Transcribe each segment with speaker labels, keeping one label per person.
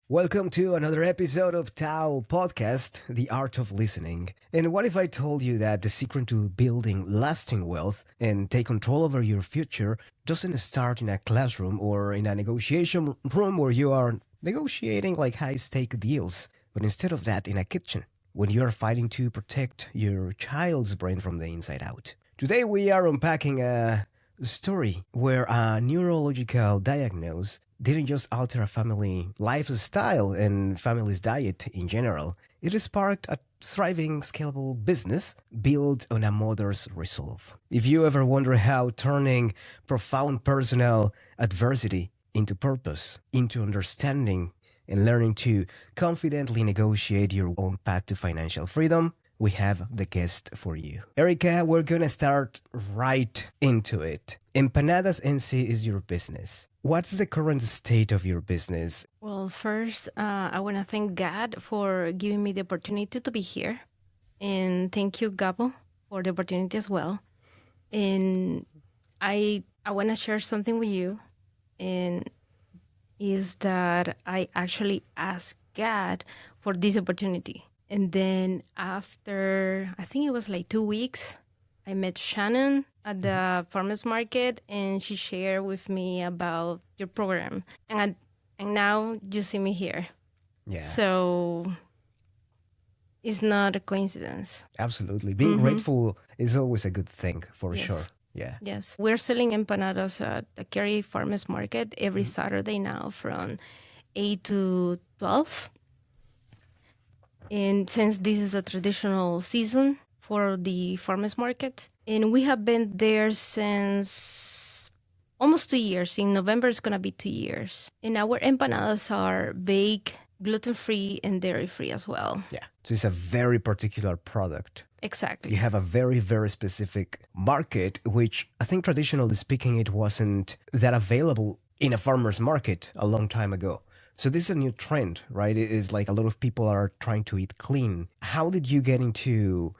Speaker 1: Welcome to another episode of TAOL podcast, The Art of Listening. And what if I told you that the secret to building lasting wealth and take control over your future doesn't start in a classroom or in a negotiation room where you are negotiating like high-stake deals, but instead of that in a kitchen, when you are fighting to protect your child's brain from the inside out. Today we are unpacking a story where a neurological diagnosis didn't just alter a family lifestyle and family's diet in general. It sparked a thriving, scalable business built on a mother's resolve. If you ever wonder how turning profound personal adversity into purpose, into understanding, and learning to confidently negotiate your own path to financial freedom, we have the guest for you. Erika, we're gonna start right into it. Empa-Nadas NC is your business. What's the current state of your business?
Speaker 2: Well, first, I want to thank God for giving me the opportunity to be here. And thank you, Gabo, for the opportunity as well. And I want to share something with you. And is that I actually asked God for this opportunity. And then after, I think it was like 2 weeks, I met Shannon at the farmer's market, and she shared with me about your program. And now you see me here.
Speaker 1: Yeah.
Speaker 2: So it's not a coincidence.
Speaker 1: Absolutely. Being grateful is always a good thing, for
Speaker 2: Yes.
Speaker 1: sure. Yeah.
Speaker 2: Yes. We're selling empanadas at the Cary Farmers Market every Saturday now from 8 to 12. And since this is a traditional season for the farmers market, and we have been there since almost 2 years. In November, it's going to be 2 years. And our empanadas are baked, gluten-free, and dairy-free as well.
Speaker 1: Yeah. So it's a very particular product.
Speaker 2: Exactly.
Speaker 1: You have a very, very specific market, which I think traditionally speaking, it wasn't that available in a farmer's market a long time ago. So this is a new trend, right? It is like a lot of people are trying to eat clean. How did you get into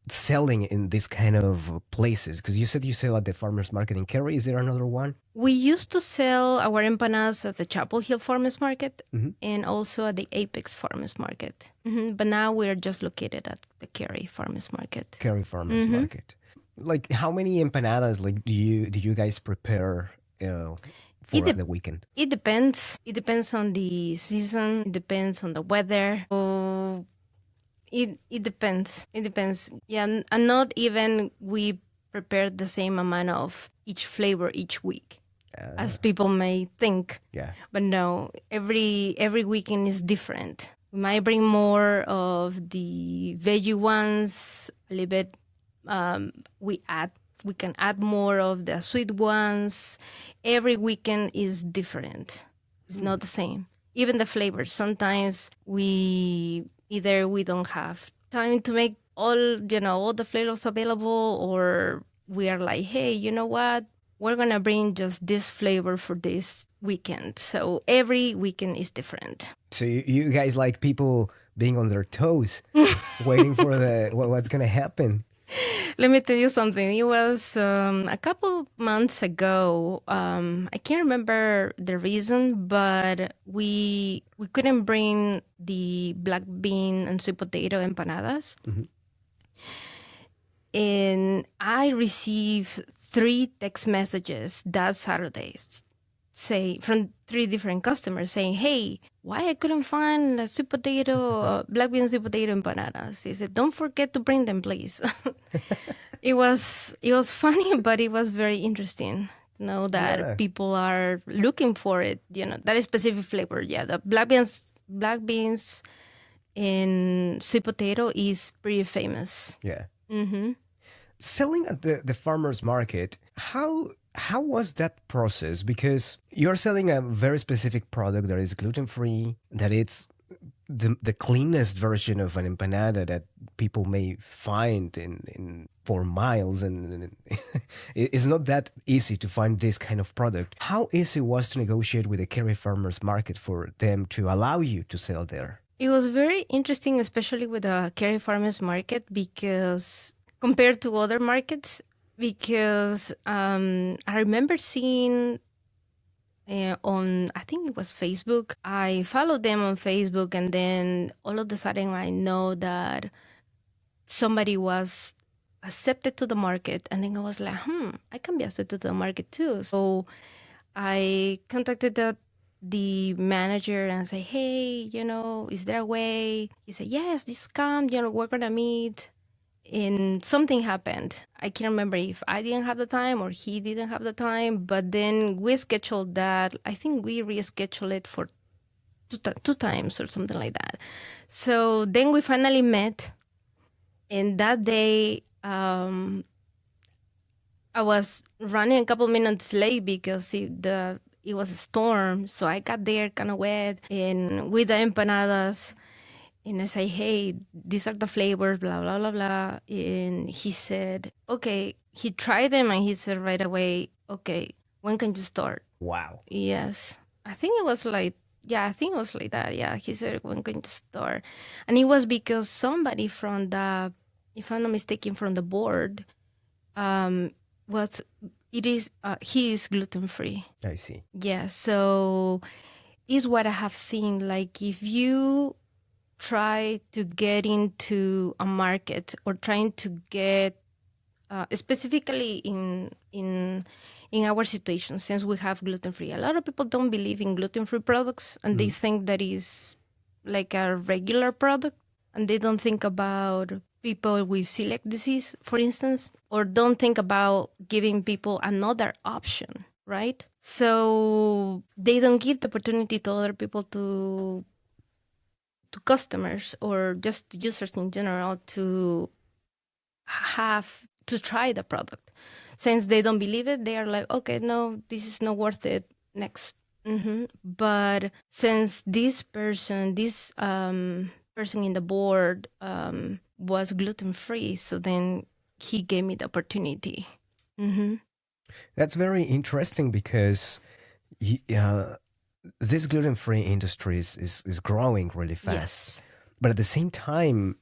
Speaker 1: selling in this kind of places? Because you said you sell at the farmer's market in Cary. Is there another one?
Speaker 2: We used to sell our empanadas at the Chapel Hill Farmers Market and also at the Apex Farmers Market. But now we're just located at the Cary Farmers Market.
Speaker 1: Cary Farmers Market. Like how many empanadas like do you guys prepare for the weekend?
Speaker 2: It depends. It depends on the season. It depends on the weather. So it depends. It depends. Yeah, and not even we prepare the same amount of each flavor each week, as people may think.
Speaker 1: Yeah.
Speaker 2: But no, every weekend is different. We might bring more of the veggie ones, a little bit. We can add more of the sweet ones. Every weekend is different. It's not the same. Even the flavors. Sometimes we don't have time to make all the flavors available, or we are like, hey, you know what? We're going to bring just this flavor for this weekend. So every weekend is different.
Speaker 1: So you guys like people being on their toes, waiting for what's going to happen.
Speaker 2: Let me tell you something. It was a couple months ago. I can't remember the reason, but we couldn't bring the black bean and sweet potato empanadas. And I received 3 text messages that Saturday from 3 different customers saying, hey, why I couldn't find a sweet potato, black bean sweet potato empanadas? He said, don't forget to bring them, please. It was funny, but it was very interesting to know that people are looking for it, that specific flavor. Yeah, the black beans and sweet potato is pretty famous.
Speaker 1: Yeah. Selling at the farmer's market, how was that process? Because you're selling a very specific product that is gluten-free, that it's the cleanest version of an empanada that people may find in for miles, and it's not that easy to find this kind of product. How easy was to negotiate with the Cary Farmers Market for them to allow you to sell there?
Speaker 2: It was very interesting, especially with the Cary Farmers Market, because compared to other markets, because I remember seeing on, I think it was Facebook. I followed them on Facebook, and then all of a sudden I know that somebody was accepted to the market, and then I was like, I can be accepted to the market too. So I contacted the manager and say, hey, is there a way? He said, yes, just come, we're gonna meet. And something happened. I can't remember if I didn't have the time or he didn't have the time, but then we scheduled that. I think we rescheduled it for two times or something like that. So then we finally met, and that day I was running a couple minutes late because it was a storm. So I got there kind of wet and with the empanadas. And I say, hey, these are the flavors, blah, blah, blah, blah. And he said, okay. He tried them and he said right away, okay, when can you start?
Speaker 1: Wow.
Speaker 2: Yes. I think it was like that. Yeah. He said, when can you start? And it was because somebody from if I'm not mistaken, from the board, he is gluten-free.
Speaker 1: I see.
Speaker 2: Yeah. So is what I have seen. Like if you try to get into a market or trying to get specifically in our situation, since we have gluten-free, a lot of people don't believe in gluten-free products, and they think that is like a regular product, and they don't think about people with celiac disease, for instance, or don't think about giving people another option, right? So they don't give the opportunity to other people to customers or just users in general to have to try the product. Since they don't believe it, they are like, okay, no, this is not worth it. Next. But since this person in the board was gluten-free, so then he gave me the opportunity.
Speaker 1: That's very interesting because this gluten-free industry is growing really fast.
Speaker 2: Yes.
Speaker 1: But at the same time,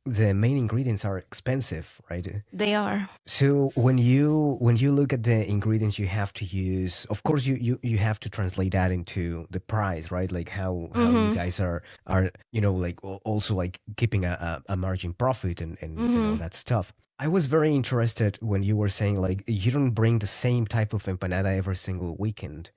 Speaker 1: the main ingredients are expensive, right?
Speaker 2: They are.
Speaker 1: So when you look at the ingredients you have to use, of course you have to translate that into the price, right? Like how you guys are like also like keeping a margin profit and that stuff. I was very interested when you were saying like you don't bring the same type of empanada every single weekend.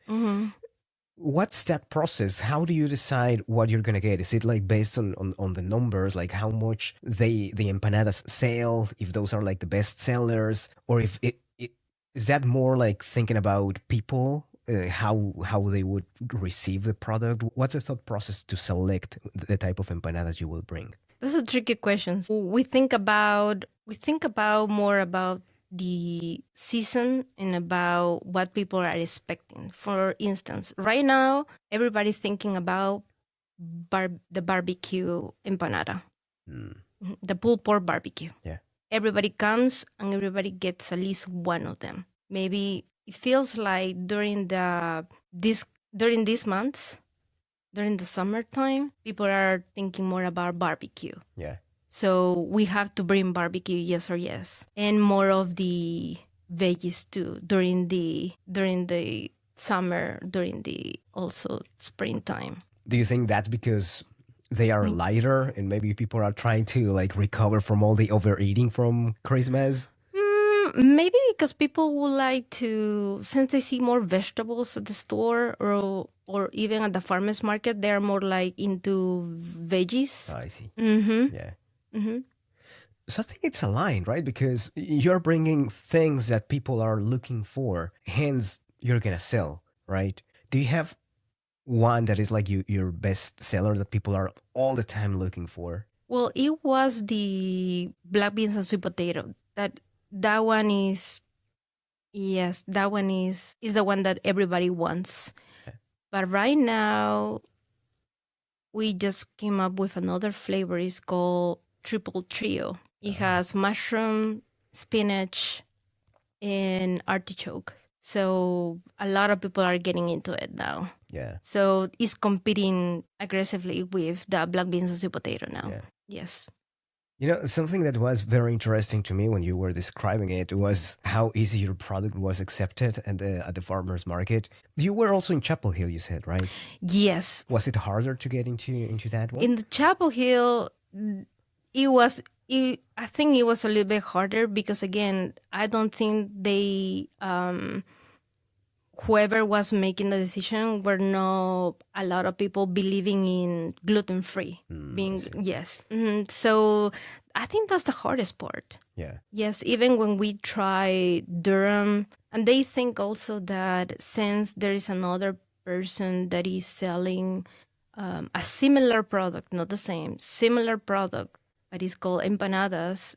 Speaker 1: What's that process? How do you decide what you're gonna get? Is it like based on the numbers, like how much the empanadas sell, if those are like the best sellers, or if it is that more like thinking about people, how they would receive the product? What's the thought process to select the type of empanadas you will bring?
Speaker 2: That's a tricky question. We think about more about the season and about what people are expecting. For instance, right now everybody's thinking about the barbecue empanada, the pulled pork barbecue.
Speaker 1: Yeah,
Speaker 2: everybody comes and everybody gets at least one of them. Maybe it feels like during these months, during the summertime, people are thinking more about barbecue.
Speaker 1: yeah.
Speaker 2: So we have to bring barbecue, yes or yes, and more of the veggies too during the summer, during the also springtime.
Speaker 1: Do you think that's because they are lighter and maybe people are trying to like recover from all the overeating from Christmas?
Speaker 2: Maybe because people would like to, since they see more vegetables at the store or even at the farmer's market, they're more like into veggies.
Speaker 1: Oh, I see.
Speaker 2: Mm-hmm.
Speaker 1: Yeah.
Speaker 2: Mm-hmm.
Speaker 1: So I think it's aligned, right? Because you're bringing things that people are looking for, hence you're gonna sell, right? Do you have one that is like your best seller that people are all the time looking for?
Speaker 2: Well, it was the black beans and sweet potato. That one is, yes, that one is the one that everybody wants.
Speaker 1: Okay.
Speaker 2: But right now, we just came up with another flavor. It's called Triple Trio. It has mushroom, spinach, and artichoke. So a lot of people are getting into it now.
Speaker 1: Yeah.
Speaker 2: So it's competing aggressively with the black beans and sweet potato now.
Speaker 1: Yeah.
Speaker 2: Yes.
Speaker 1: You know, something that was very interesting to me when you were describing it was how easy your product was accepted at the farmers market. You were also in Chapel Hill, you said, right?
Speaker 2: Yes.
Speaker 1: Was it harder to get into that one?
Speaker 2: In the Chapel Hill, it was. I think it was a little bit harder because again, I don't think they whoever was making the decision were not a lot of people believing in gluten free being yes. So I think that's the hardest part.
Speaker 1: Yeah.
Speaker 2: Yes, even when we try Durham, and they think also that since there is another person that is selling a similar product, not the same, similar product, but it's called Empa-Nadas,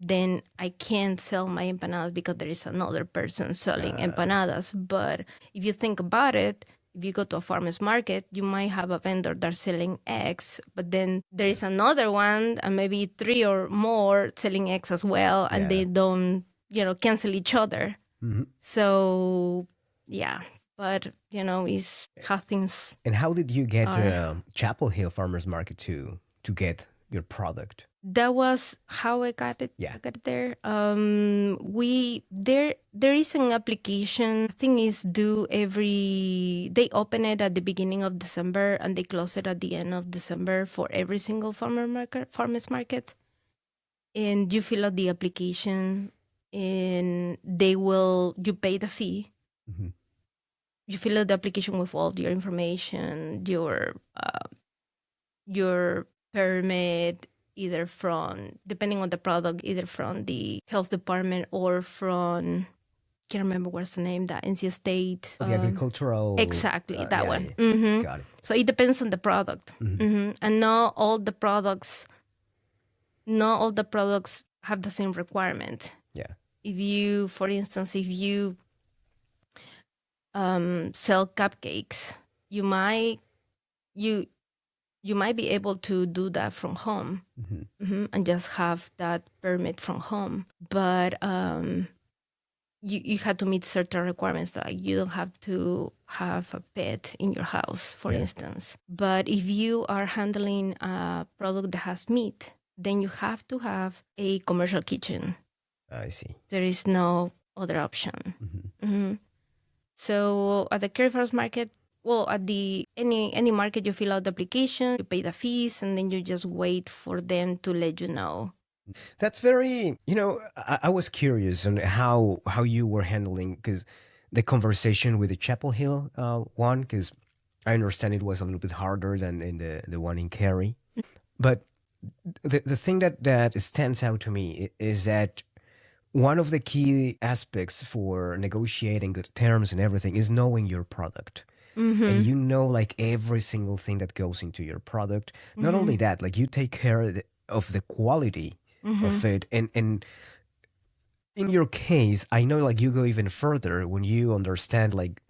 Speaker 2: then I can't sell my empanadas because there is another person selling empanadas. But if you think about it, if you go to a farmer's market, you might have a vendor that's selling eggs, but then there is another one and maybe 3 or more selling eggs as well, and they don't, cancel each other. So, yeah, but, it's how things.
Speaker 1: And how did you get Chapel Hill Farmers Market to get your product?
Speaker 2: That was how I got it.
Speaker 1: Yeah.
Speaker 2: I got it there. There is an application. I think is due they open it at the beginning of December and they close it at the end of December for every single farmers market. And you fill out the application and you pay the fee.
Speaker 1: Mm-hmm.
Speaker 2: You fill out the application with all your information, your permit, either from, depending on the product, either from the health department or from, can't remember what's the name, that NC State.
Speaker 1: The agricultural.
Speaker 2: Exactly, that one.
Speaker 1: Yeah.
Speaker 2: Mm-hmm.
Speaker 1: Got it.
Speaker 2: So it depends on the product. Mm-hmm. And not all the products have the same requirement.
Speaker 1: Yeah.
Speaker 2: If you, for instance, sell cupcakes, you might be able to do that from home and just have that permit from home. But you had to meet certain requirements, like you don't have to have a pet in your house, for instance. But if you are handling a product that has meat, then you have to have a commercial kitchen.
Speaker 1: I see.
Speaker 2: There is no other option. So at the Curry Farmers Market, well, at any market, you fill out the application, you pay the fees, and then you just wait for them to let you know.
Speaker 1: That's very, I was curious on how you were handling the conversation with the Chapel Hill one, because I understand it was a little bit harder than in the one in Cary. But the thing that stands out to me is that one of the key aspects for negotiating good terms and everything is knowing your product. And you know, like every single thing that goes into your product. Not only that, like you take care of the quality of it. And in your case, I know like you go even further when you understand like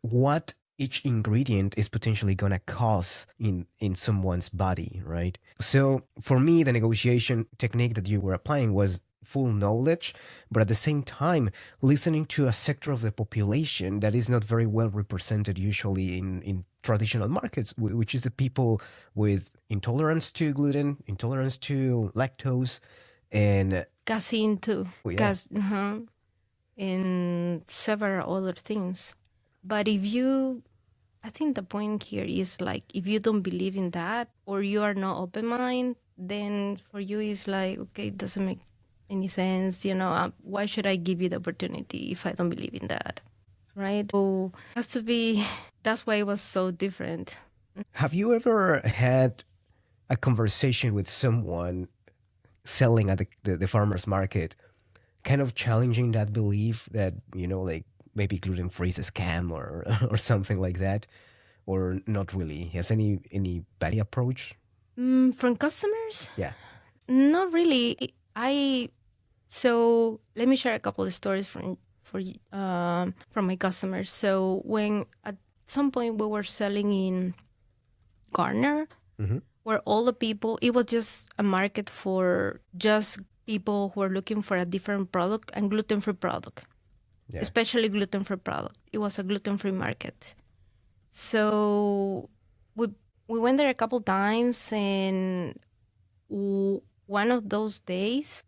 Speaker 1: what each ingredient is potentially going to cause in someone's body, right? So for me, the negotiation technique that you were applying was full knowledge, but at the same time, listening to a sector of the population that is not very well represented usually in traditional markets, which is the people with intolerance to gluten, intolerance to lactose, and
Speaker 2: casein too.
Speaker 1: Yeah.
Speaker 2: And several other things. But I think the point here is like, if you don't believe in that or you are not open-minded, then for you it's like, okay, it doesn't make any sense, why should I give you the opportunity if I don't believe in that, right? So it has to be, that's why it was so different.
Speaker 1: Have you ever had a conversation with someone selling at the farmer's market, kind of challenging that belief that, like maybe gluten-free is a scam or something like that, or not really? Has any bad approach?
Speaker 2: From customers?
Speaker 1: Yeah.
Speaker 2: Not really. So let me share a couple of stories from my customers. So when at some point we were selling in Garner, where all the people, it was just a market for just people who are looking for a different product and gluten-free product, especially gluten-free product. It was a gluten-free market. So we went there a couple times, and one of those days,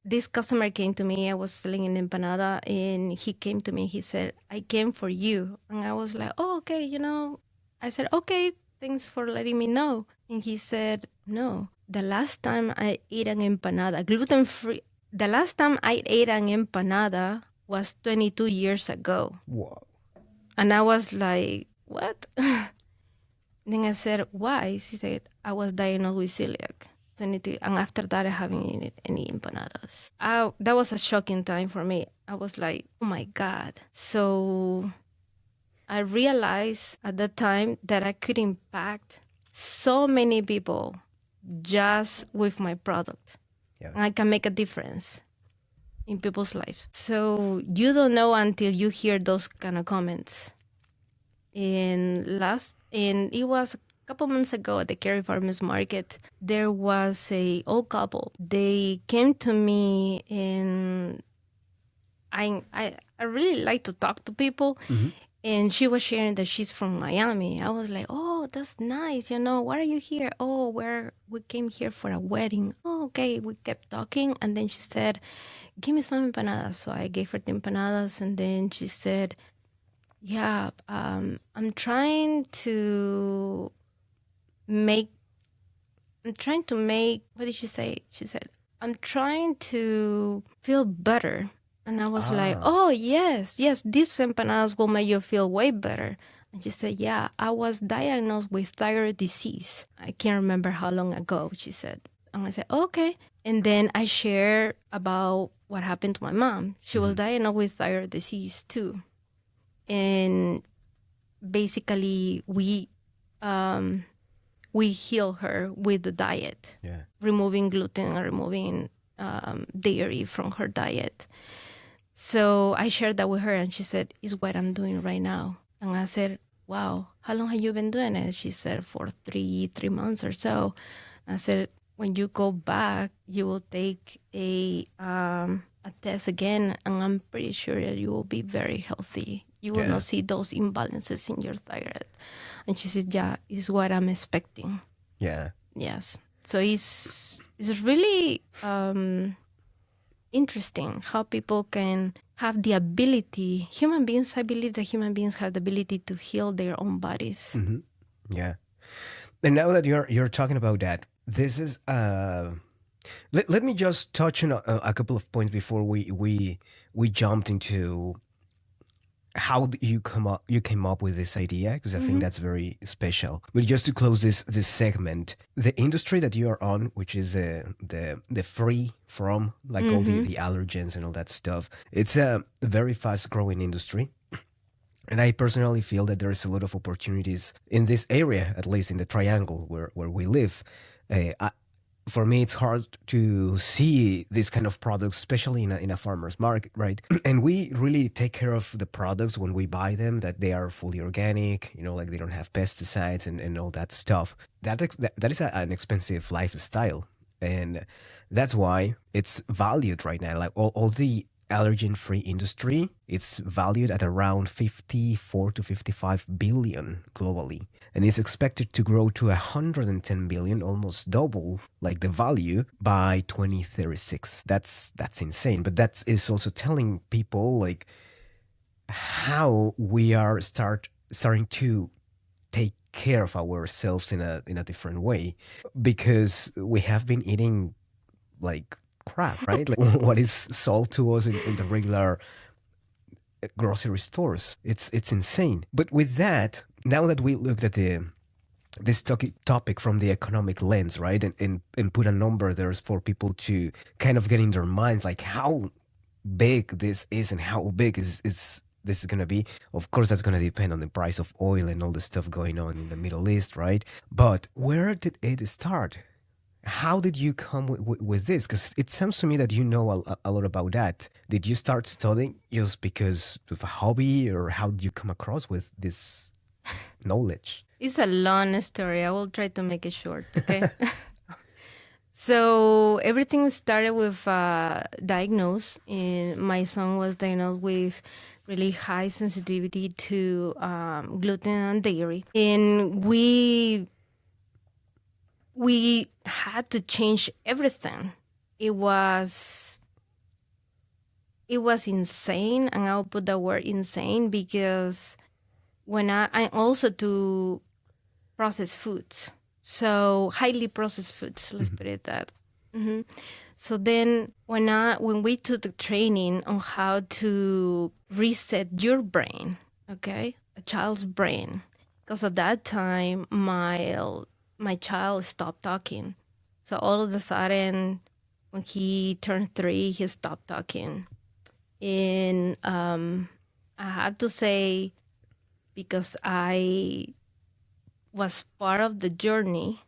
Speaker 2: this customer came to me. I was selling an empanada, and he came to me. He said, "I came for you," and I was like, "Oh, okay." I said, "Okay, thanks for letting me know." And he said, "No, the last time I ate an empanada, gluten free. The last time I ate an empanada was 22 years ago."
Speaker 1: Wow.
Speaker 2: And I was like, "What?" Then I said, "Why?" She said, "I was diagnosed with celiac. And after that, I haven't eaten any empanadas." That was a shocking time for me. I was like, "Oh my God." So I realized at that time that I could impact so many people just with my product.
Speaker 1: Yeah.
Speaker 2: And I can make a difference in people's lives. So you don't know until you hear those kind of comments. And it was a couple months ago at the Cary Farmers Market, there was a old couple. They came to me, and I really like to talk to people.
Speaker 1: Mm-hmm.
Speaker 2: And she was sharing that she's from Miami. I was like, "Oh, that's nice. Why are you here?" "Oh, we came here for a wedding." "Oh, okay." We kept talking, and then she said, "Give me some empanadas." So I gave her the empanadas, and then she said, "Yeah, I'm trying to make, what did she say?" She said, "I'm trying to feel better." And I was like, "Oh, yes, these empanadas will make you feel way better." And she said, "Yeah, I was diagnosed with thyroid disease. I can't remember how long ago," she said. And I said, "Okay." And then I shared about what happened to my mom. She was diagnosed with thyroid disease too. And basically, we heal her with the diet, removing gluten and removing dairy from her diet. So I shared that with her, and she said, "It's what I'm doing right now." And I said, "Wow, how long have you been doing it?" She said, "For three months or so." I said, "When you go back, you will take a test again, and I'm pretty sure that you will be very healthy. You will not see those imbalances in your thyroid." And she said, "Yeah, it's what I'm expecting."
Speaker 1: Yeah.
Speaker 2: Yes. So it's really interesting how people can have the ability. Human beings, I believe that human beings have the ability to heal their own bodies.
Speaker 1: Mm-hmm. Yeah. And now that you're talking about that, this is let me just touch on a couple of points before we jumped into how you came up with this idea, because I think that's very special. But just to close this segment, the industry that you are on, which is the free from, like all the allergens and all that stuff, it's a very fast growing industry. And I personally feel that there is a lot of opportunities in this area, at least in the triangle where we live. For me, it's hard to see this kind of products, especially in a farmer's market, right? And we really take care of the products when we buy them, that they are fully organic, like they don't have pesticides and all that stuff. That is an expensive lifestyle. And that's why it's valued right now. Like all the allergen-free industry, it's valued at around 54 to 55 billion globally, and is expected to grow to 110 billion, almost double like the value by 2036. That's insane. But that is also telling people like how we are starting to take care of ourselves in a different way, because we have been eating like crap, right? Like what is sold to us in the regular grocery stores. It's insane. But with that, now that we looked at this topic from the economic lens, right, and put a number there for people to kind of get in their minds, like how big this is and how big is this is going to be. Of course, that's going to depend on the price of oil and all the stuff going on in the Middle East, right? But where did it start? How did you come with this? Because it sounds to me that you know a lot about that. Did you start studying just because of a hobby, or how did you come across with this knowledge?
Speaker 2: It's a long story. I will try to make it short, okay? So everything started with diagnosed. My son was diagnosed with really high sensitivity to gluten and dairy. And we we had to change everything. It was insane, and I'll put the word insane because when I also do processed foods, so highly processed foods, let's put it that. Mm-hmm. So then when we took the training on how to reset your brain, okay, a child's brain, because at that time my child stopped talking. So all of a sudden, when he turned 3, he stopped talking. And I have to say, because I was part of the journey,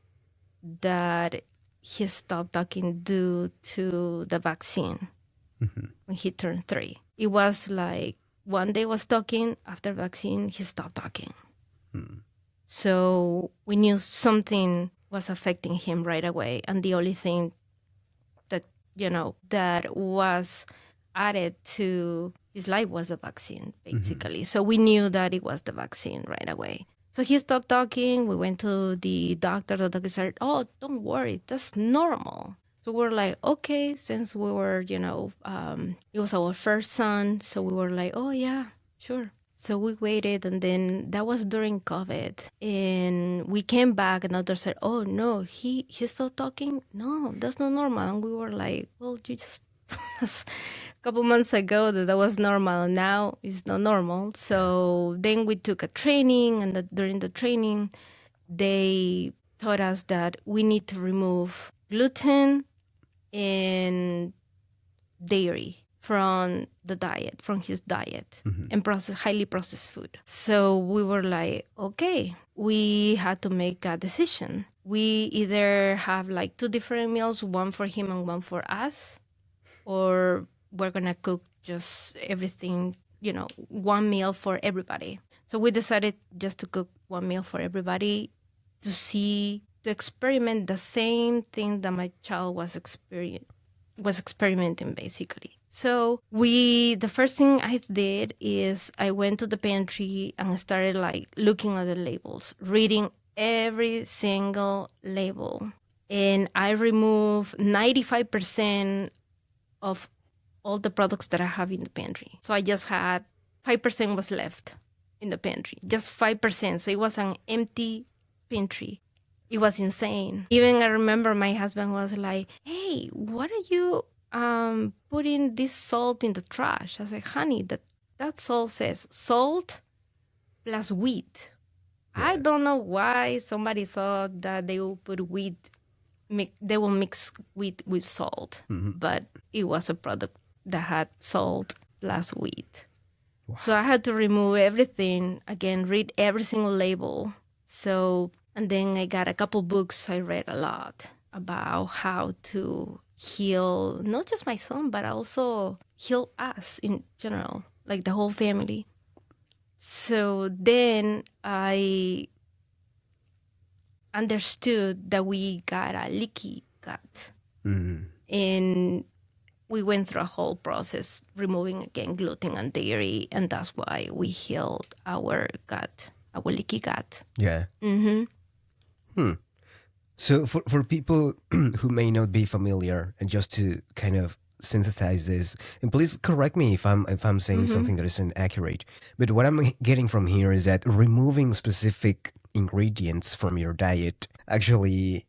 Speaker 2: that he stopped talking due to the vaccine when he turned 3. It was like one day was talking, after vaccine, he stopped talking. So we knew something was affecting him right away. And the only thing that, that was added to his life was the vaccine, basically. So we knew that it was the vaccine right away. So he stopped talking. We went to the doctor. The doctor said, "Oh, don't worry, that's normal." So we're like, okay, since we were, it was our first son. So we were like, oh yeah, sure. So we waited, and then that was during COVID. And we came back, and the doctor said, oh no, he's still talking? No, that's not normal. And we were like, well, you just a couple months ago that was normal, and now it's not normal. So then we took a training, and during the training, they taught us that we need to remove gluten and dairy from the diet, from his diet, and highly processed food. So we were like, okay, we had to make a decision. We either have like 2 different meals, one for him and one for us, or we're going to cook just everything, one meal for everybody. So we decided just to cook one meal for everybody to experiment the same thing that my child was experimenting, basically. So the first thing I did is I went to the pantry and I started like looking at the labels, reading every single label. And I removed 95% of all the products that I have in the pantry. So I just had 5% was left in the pantry, just 5%. So it was an empty pantry. It was insane. Even I remember my husband was like, hey, what are you putting this salt in the trash? I said, honey, that salt says salt plus wheat. Yeah. I don't know why somebody thought that they will put wheat, they will mix wheat with salt, but it was a product that had salt plus wheat. Wow. So I had to remove everything, again, read every single label. And then I got a couple books. I read a lot about how to heal, not just my son, but also heal us in general, like the whole family. So then I understood that we got a leaky gut. And we went through a whole process, removing, again, gluten and dairy, and that's why we healed our gut, our leaky gut.
Speaker 1: Yeah. So for people who may not be familiar, and just to kind of synthesize this, and please correct me if I'm saying something that isn't accurate, but what I'm getting from here is that removing specific ingredients from your diet actually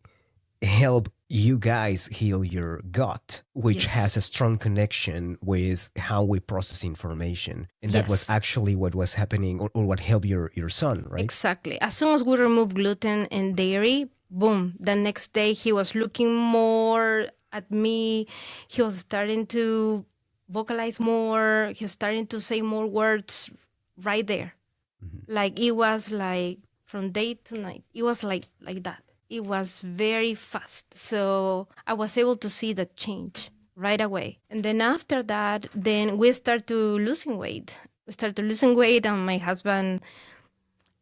Speaker 1: help you guys heal your gut, which has a strong connection with how we process information. And that was actually what was happening, or what helped your son, right?
Speaker 2: Exactly. As soon as we remove gluten and dairy, boom, the next day he was looking more at me. He was starting to vocalize more. He's starting to say more words right there. Like it was like from day to night. It was like that. It was very fast. So I was able to see the change right away. And then after that, then we start to losing weight. And my husband,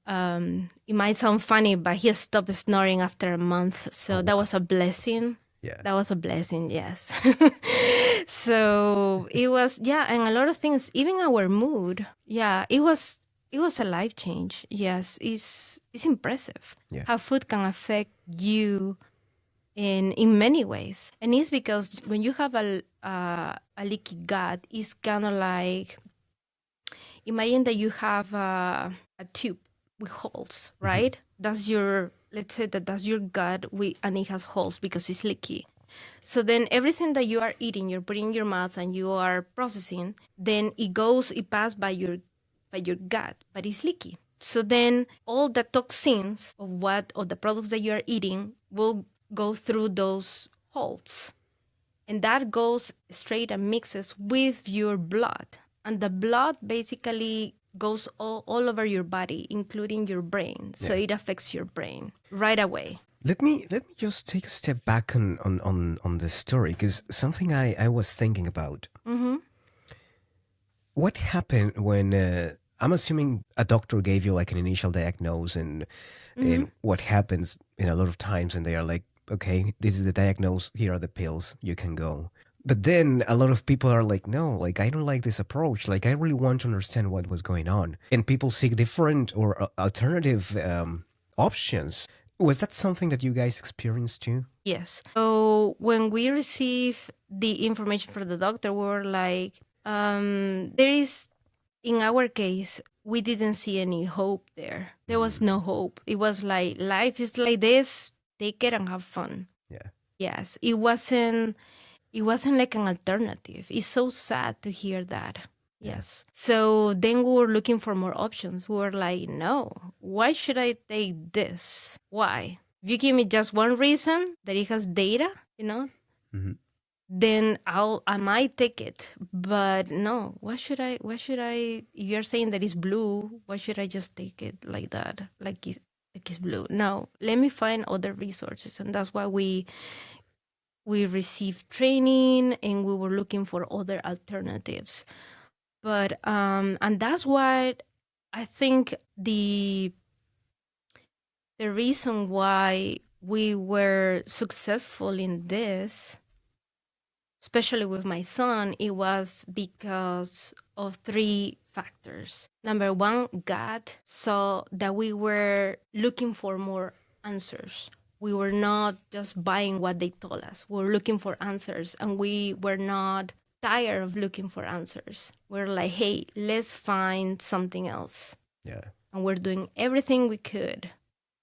Speaker 2: it might sound funny, but he stopped snoring after a month. So that was a blessing. Yeah. That was a blessing, yes. So it was, and a lot of things, even our mood. Yeah, it was a life change. Yes, it's impressive how food can affect you in many ways. And it's because when you have a leaky gut, it's kind of like, imagine that you have a tube with holes, right? That's your, let's say that's your gut, and it has holes because it's leaky. So then everything that you are eating, you're putting in your mouth and you are processing, then it passes by your gut, but it's leaky. So then all the toxins of the products that you are eating will go through those holes. And that goes straight and mixes with your blood. And the blood basically goes all over your body, including your brain. So it affects your brain right away.
Speaker 1: Let me just take a step back on this story, because something I was thinking about.
Speaker 2: Mm-hmm.
Speaker 1: What happened when I'm assuming a doctor gave you like an initial diagnosis, and what happens in a lot of times, and they are like, okay, this is the diagnosis, here are the pills, you can go. But then a lot of people are like, no, like, I don't like this approach. Like, I really want to understand what was going on. And people seek different or alternative options. Was that something that you guys experienced too?
Speaker 2: Yes. So when we receive the information from the doctor, we were like, there is, in our case, we didn't see any hope there. There was no hope. It was like, life is like this, take it and have fun.
Speaker 1: Yeah.
Speaker 2: Yes. It wasn't like an alternative. It's so sad to hear that. Yes. So then we were looking for more options. We were like, no, why should I take this? Why? If you give me just one reason that it has data, then I might take it. But no, why should I, if you're saying that it's blue, why should I just take it like that? Like it's blue. No, let me find other resources. And that's why we received training and we were looking for other alternatives. But and that's what I think the reason why we were successful in this, especially with my son, it was because of 3 factors. Number one, God saw that we were looking for more answers. We were not just buying what they told us. We were looking for answers, and we were not tired of looking for answers. We're like, hey, let's find something else.
Speaker 1: Yeah.
Speaker 2: And we're doing everything we could,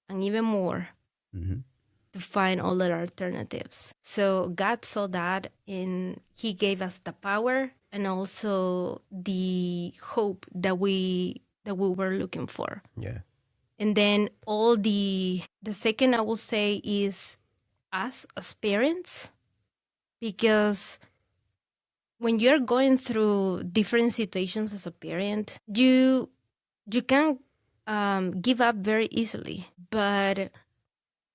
Speaker 2: and even more, to find other alternatives. So God saw that, and He gave us the power and also the hope that we were looking for.
Speaker 1: Yeah.
Speaker 2: And then all the second I will say is us as parents, because when you're going through different situations as a parent, you can give up very easily, but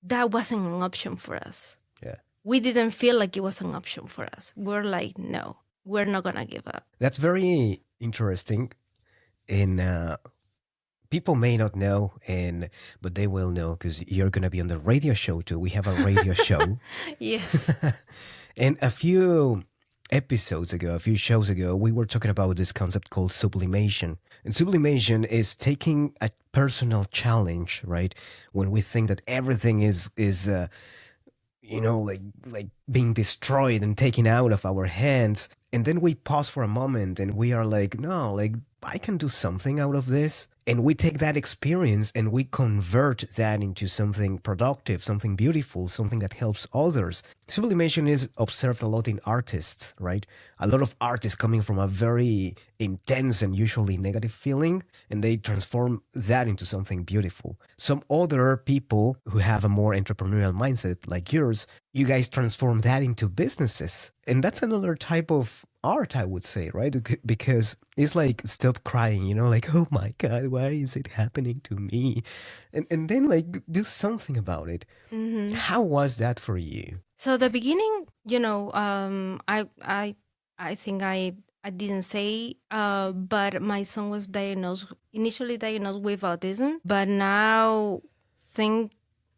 Speaker 2: that wasn't an option for us.
Speaker 1: Yeah.
Speaker 2: We didn't feel like it was an option for us. We're like, no, we're not gonna give up.
Speaker 1: That's very interesting. And people may not know, but they will know, because you're going to be on the radio show too. We have a radio show.
Speaker 2: Yes.
Speaker 1: And a few shows ago, we were talking about this concept called sublimation. And sublimation is taking a personal challenge, right? When we think that everything is like being destroyed and taken out of our hands. And then we pause for a moment and we are like, no, like, I can do something out of this. And we take that experience and we convert that into something productive, something beautiful, something that helps others. Sublimation is observed a lot in artists, right? A lot of artists coming from a very intense and usually negative feeling, and they transform that into something beautiful. Some other people who have a more entrepreneurial mindset like yours, you guys transform that into businesses. And that's another type of art, I would say, right? Because it's like, stop crying, like, oh my God, why is it happening to me? And then like do something about it.
Speaker 2: Mm-hmm.
Speaker 1: How was that for you?
Speaker 2: So the beginning, I think I didn't say, but my son was initially diagnosed with autism, but now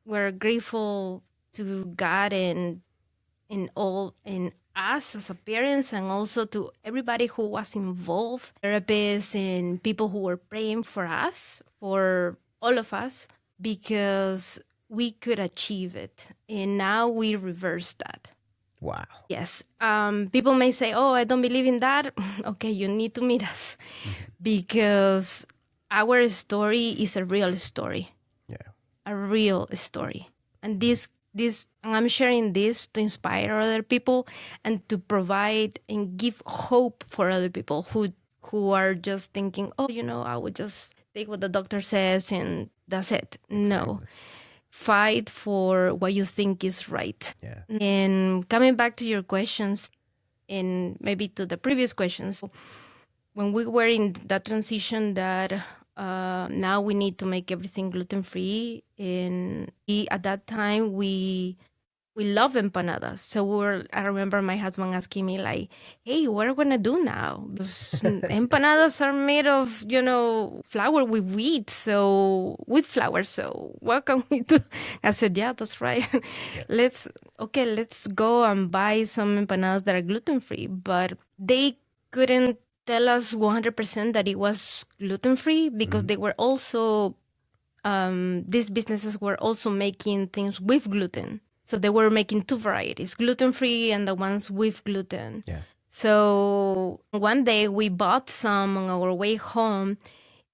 Speaker 2: we're grateful to God and in us as a parents, and also to everybody who was involved, therapists and people who were praying for us, for all of us, because we could achieve it. And now we reverse that.
Speaker 1: Wow.
Speaker 2: Yes. People may say, oh, I don't believe in that. Okay, you need to meet us because our story is a real story.
Speaker 1: Yeah.
Speaker 2: A real story. And and I'm sharing this to inspire other people and to provide and give hope for other people who are just thinking, oh, I would just take what the doctor says and that's it. No. Fight for what you think is right.
Speaker 1: Yeah.
Speaker 2: And coming back to your questions and maybe to the previous questions, when we were in that transition that now we need to make everything gluten-free, and at that time we love empanadas. So I remember my husband asking me like, hey, what are we gonna do now? Because empanadas are made of, flour with wheat flour. So what can we do? I said, yeah, that's right.
Speaker 1: Yeah.
Speaker 2: Let's go and buy some empanadas that are gluten-free. But they couldn't tell us 100% that it was gluten-free because they were also, these businesses were also making things with gluten. So they were making two varieties, gluten-free and the ones with gluten.
Speaker 1: Yeah.
Speaker 2: So one day we bought some on our way home,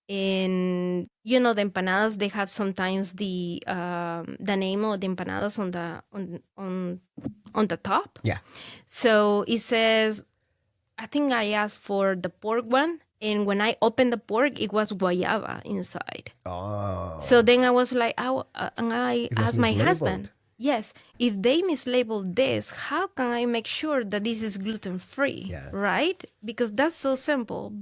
Speaker 2: and the empanadas, they have sometimes the name of the empanadas on the top.
Speaker 1: Yeah.
Speaker 2: So it says, I think I asked for the pork one, and when I opened the pork, it was guayaba inside.
Speaker 1: Oh.
Speaker 2: So then I was like, and I asked my
Speaker 1: mislabeled.
Speaker 2: husband, yes, if they mislabeled this, how can I make sure that this is gluten-free,
Speaker 1: Yeah.
Speaker 2: right? Because that's so simple.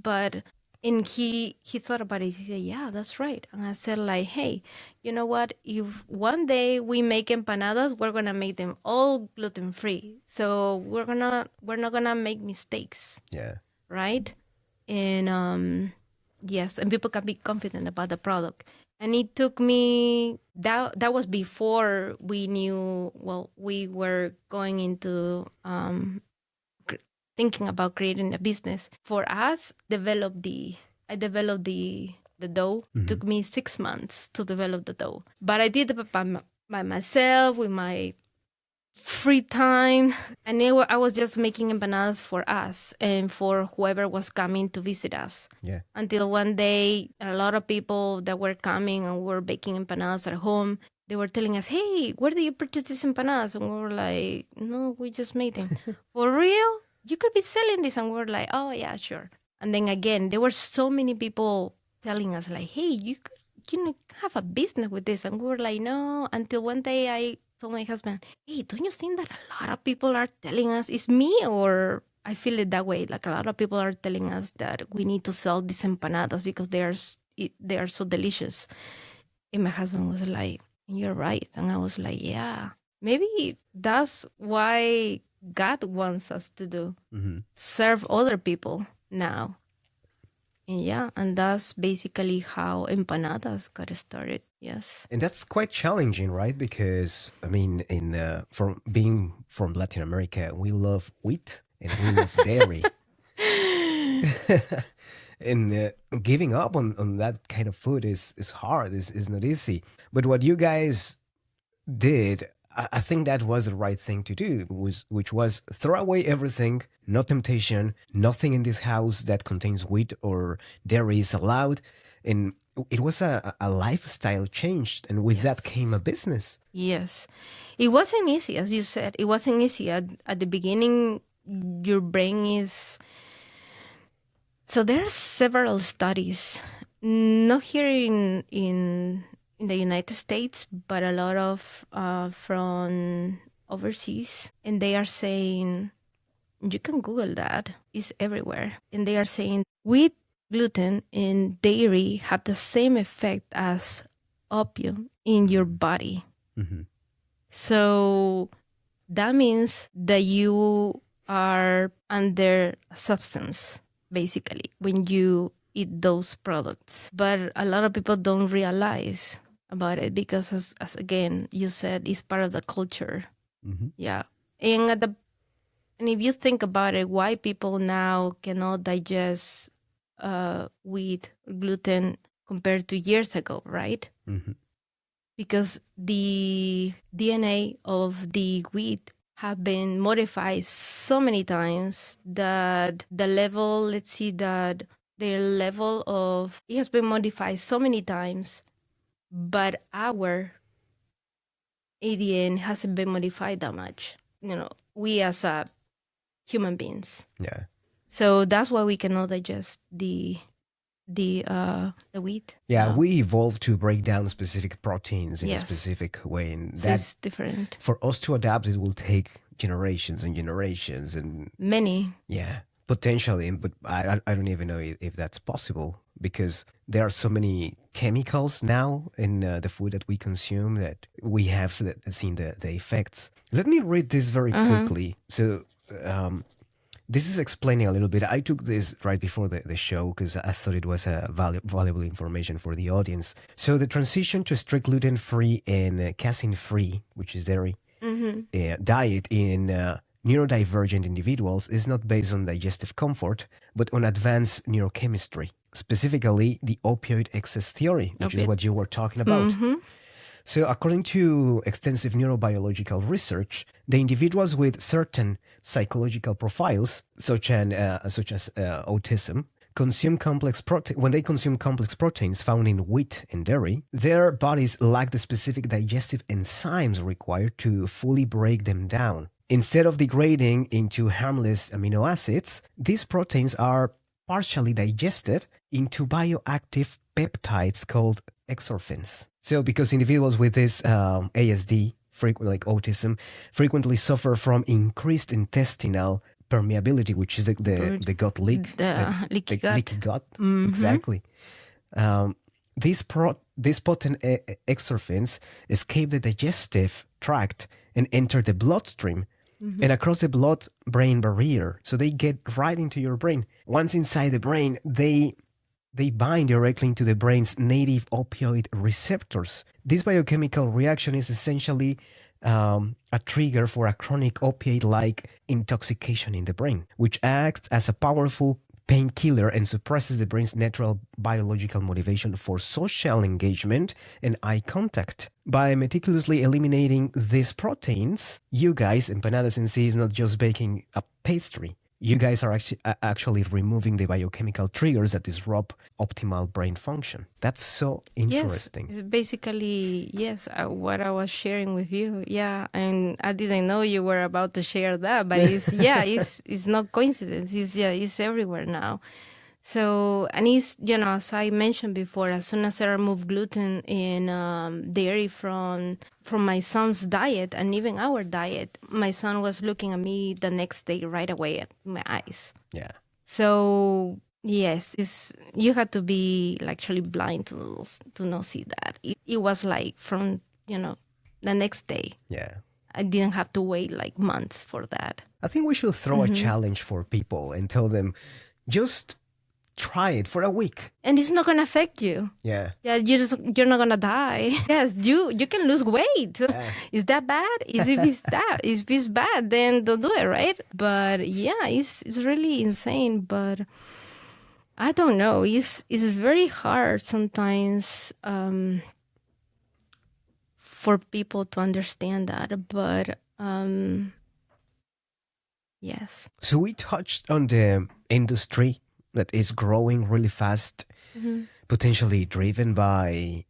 Speaker 2: And he thought about it. He said, yeah, that's right. And I said like, hey, you know what? If one day we make empanadas, we're going to make them all gluten-free. So we're not going to make mistakes.
Speaker 1: Yeah.
Speaker 2: Right? And yes, and people can be confident about the product. And it took me, that was before we knew, we were going into thinking about creating a business. For us, I developed the dough. It took me 6 months to develop the dough. But I did it by myself with my free time. And I was just making empanadas for us and for whoever was coming to visit us.
Speaker 1: Yeah.
Speaker 2: Until one day, a lot of people that were coming and were baking empanadas at home, they were telling us, hey, where do you purchase these empanadas? And we were like, no, we just made them. For real? You could be selling this. And we were like, oh, yeah, sure. And then again, there were so many people telling us like, hey, you could have a business with this. And we were like, no. Until one day I told my husband, hey, don't you think that a lot of people are telling us, it's me or I feel it that way? Like a lot of people are telling us that we need to sell these empanadas because they are so delicious. And my husband was like, you're right. And I was like, yeah, maybe that's why God wants us to do, serve other people now. And yeah, and that's basically how empanadas got started. Yes.
Speaker 1: And that's quite challenging, right? Because I mean, from being from Latin America, we love wheat and we love dairy. And giving up on that kind of food is hard. Is not easy. But what you guys did, I think that was the right thing to do, which was throw away everything, no temptation, nothing in this house that contains wheat or dairy is allowed. And it was a lifestyle change, and with that came a business.
Speaker 2: Yes. It wasn't easy, as you said. It wasn't easy. At the beginning, your brain is... So there are several studies, not here in the United States, but a lot of from overseas. And they are saying, you can Google that, it's everywhere. And they are saying wheat, gluten, and dairy have the same effect as opium in your body. So that means that you are under a substance, basically, when you eat those products. But a lot of people don't realize about it because, as again, you said, it's part of the culture. Yeah. And if you think about it, why people now cannot digest wheat or gluten compared to years ago, right? because the DNA of the wheat have been modified so many times that the level, let's see, that their level of, it has been modified so many times, but our ADN hasn't been modified that much. We as human beings.
Speaker 1: Yeah.
Speaker 2: So that's why we cannot digest the wheat.
Speaker 1: Yeah, we evolved to break down specific proteins in a
Speaker 2: Yes.
Speaker 1: specific way, and
Speaker 2: So it's different.
Speaker 1: for us to adapt, it will take generations and generations, and
Speaker 2: Many.
Speaker 1: yeah, potentially. But I don't even know if that's possible, because there are so many chemicals now in the food that we consume that we have seen the effects. Let me read this very quickly. So this is explaining a little bit. I took this right before the show because I thought it was valuable information for the audience. So the transition to strict gluten-free and casein-free, which is dairy, diet in neurodivergent individuals is not based on digestive comfort, but on advanced neurochemistry, specifically the opioid excess theory, which is what you were talking about. So according to extensive neurobiological research, the individuals with certain psychological profiles, such as autism, consume complex when they consume complex proteins found in wheat and dairy, their bodies lack the specific digestive enzymes required to fully break them down. Instead of degrading into harmless amino acids, these proteins are partially digested into bioactive peptides called exorphins. So because individuals with this ASD, like autism, frequently suffer from increased intestinal permeability, which is the gut leak.
Speaker 2: The leaky gut.
Speaker 1: Leaky gut, exactly. These potent exorphins escape the digestive tract and enter the bloodstream and across the blood-brain barrier. So they get right into your brain. Once inside the brain, they bind directly into the brain's native opioid receptors. This biochemical reaction is essentially a trigger for a chronic opiate-like intoxication in the brain, which acts as a powerful painkiller and suppresses the brain's natural biological motivation for social engagement and eye contact. By meticulously eliminating these proteins, you guys, Empa-Nadas NC is not just baking a pastry. You guys are actually removing the biochemical triggers that disrupt optimal brain function. That's so interesting.
Speaker 2: Yes, it's basically, yes, what I was sharing with you. Yeah, and I didn't know you were about to share that, but it's not coincidence. It's everywhere now. So, and it's, as I mentioned before, as soon as I removed gluten and dairy from my son's diet and even our diet, my son was looking at me the next day right away at my eyes.
Speaker 1: Yeah.
Speaker 2: So, yes, you had to be actually blind to not see that. It was like from, the next day.
Speaker 1: Yeah.
Speaker 2: I didn't have to wait months for that.
Speaker 1: I think we should throw a challenge for people and tell them, just try it for a week.
Speaker 2: And it's not going to affect you.
Speaker 1: Yeah.
Speaker 2: Yeah, you're not going to die. Yes, you can lose weight.
Speaker 1: Yeah.
Speaker 2: Is that bad? If it's bad, then don't do it, right? But yeah, it's really insane. But I don't know. It's very hard sometimes for people to understand that. But yes.
Speaker 1: So we touched on the industry that is growing really fast, potentially driven by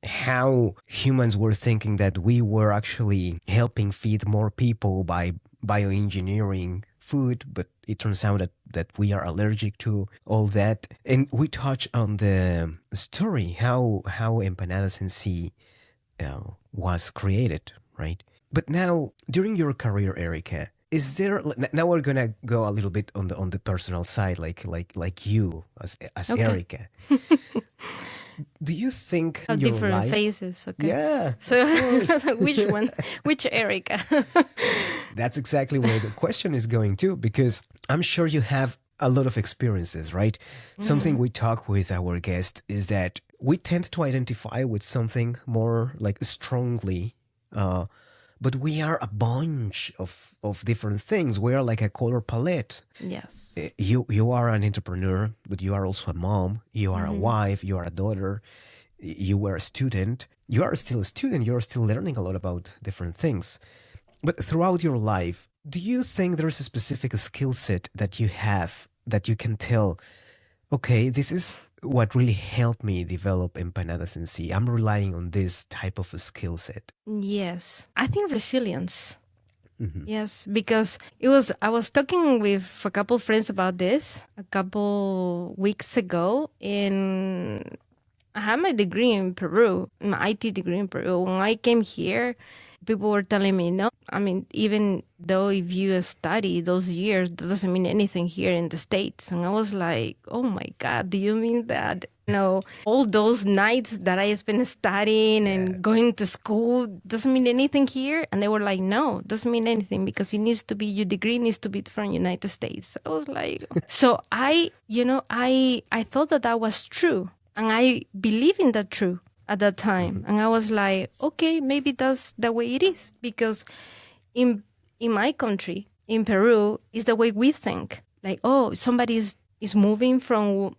Speaker 1: how humans were thinking that we were actually helping feed more people by bioengineering food, but it turns out that we are allergic to all that. And we touch on the story, how Empa-Nadas NC was created, right? But now, during your career, Erika, is there, now we're gonna go a little bit on the personal side, like you as okay. Erika. Do you think
Speaker 2: your different
Speaker 1: life,
Speaker 2: phases? Okay.
Speaker 1: Yeah.
Speaker 2: So which one? Which Erika?
Speaker 1: That's exactly where the question is going to, because I'm sure you have a lot of experiences, right? Something we talk with our guest is that we tend to identify with something more strongly. But we are a bunch of different things. We are like a color palette.
Speaker 2: Yes.
Speaker 1: You are an entrepreneur, but you are also a mom. You are a wife. You are a daughter. You were a student. you are still a student, you're still learning a lot about different things. But throughout your life, do you think there's a specific skill set that you have that you can tell, okay, this is what really helped me develop Empa-Nadas NC? I'm relying on this type of a skill set.
Speaker 2: Yes, I think resilience. Yes, because I was talking with a couple friends about this a couple weeks ago, and I had my degree in Peru, my IT degree in Peru. When I came here, people were telling me, no, I mean, even though if you study those years, that doesn't mean anything here in the States. And I was like, oh my God, do you mean that, all those nights that I spent studying and going to school doesn't mean anything here? And they were like, no, doesn't mean anything because your degree needs to be from United States. I was like, so I thought that was true. And I believe in that true at that time. And I was like, okay, maybe that's the way it is. Because in my country, in Peru, is the way we think. Like, oh, somebody is moving from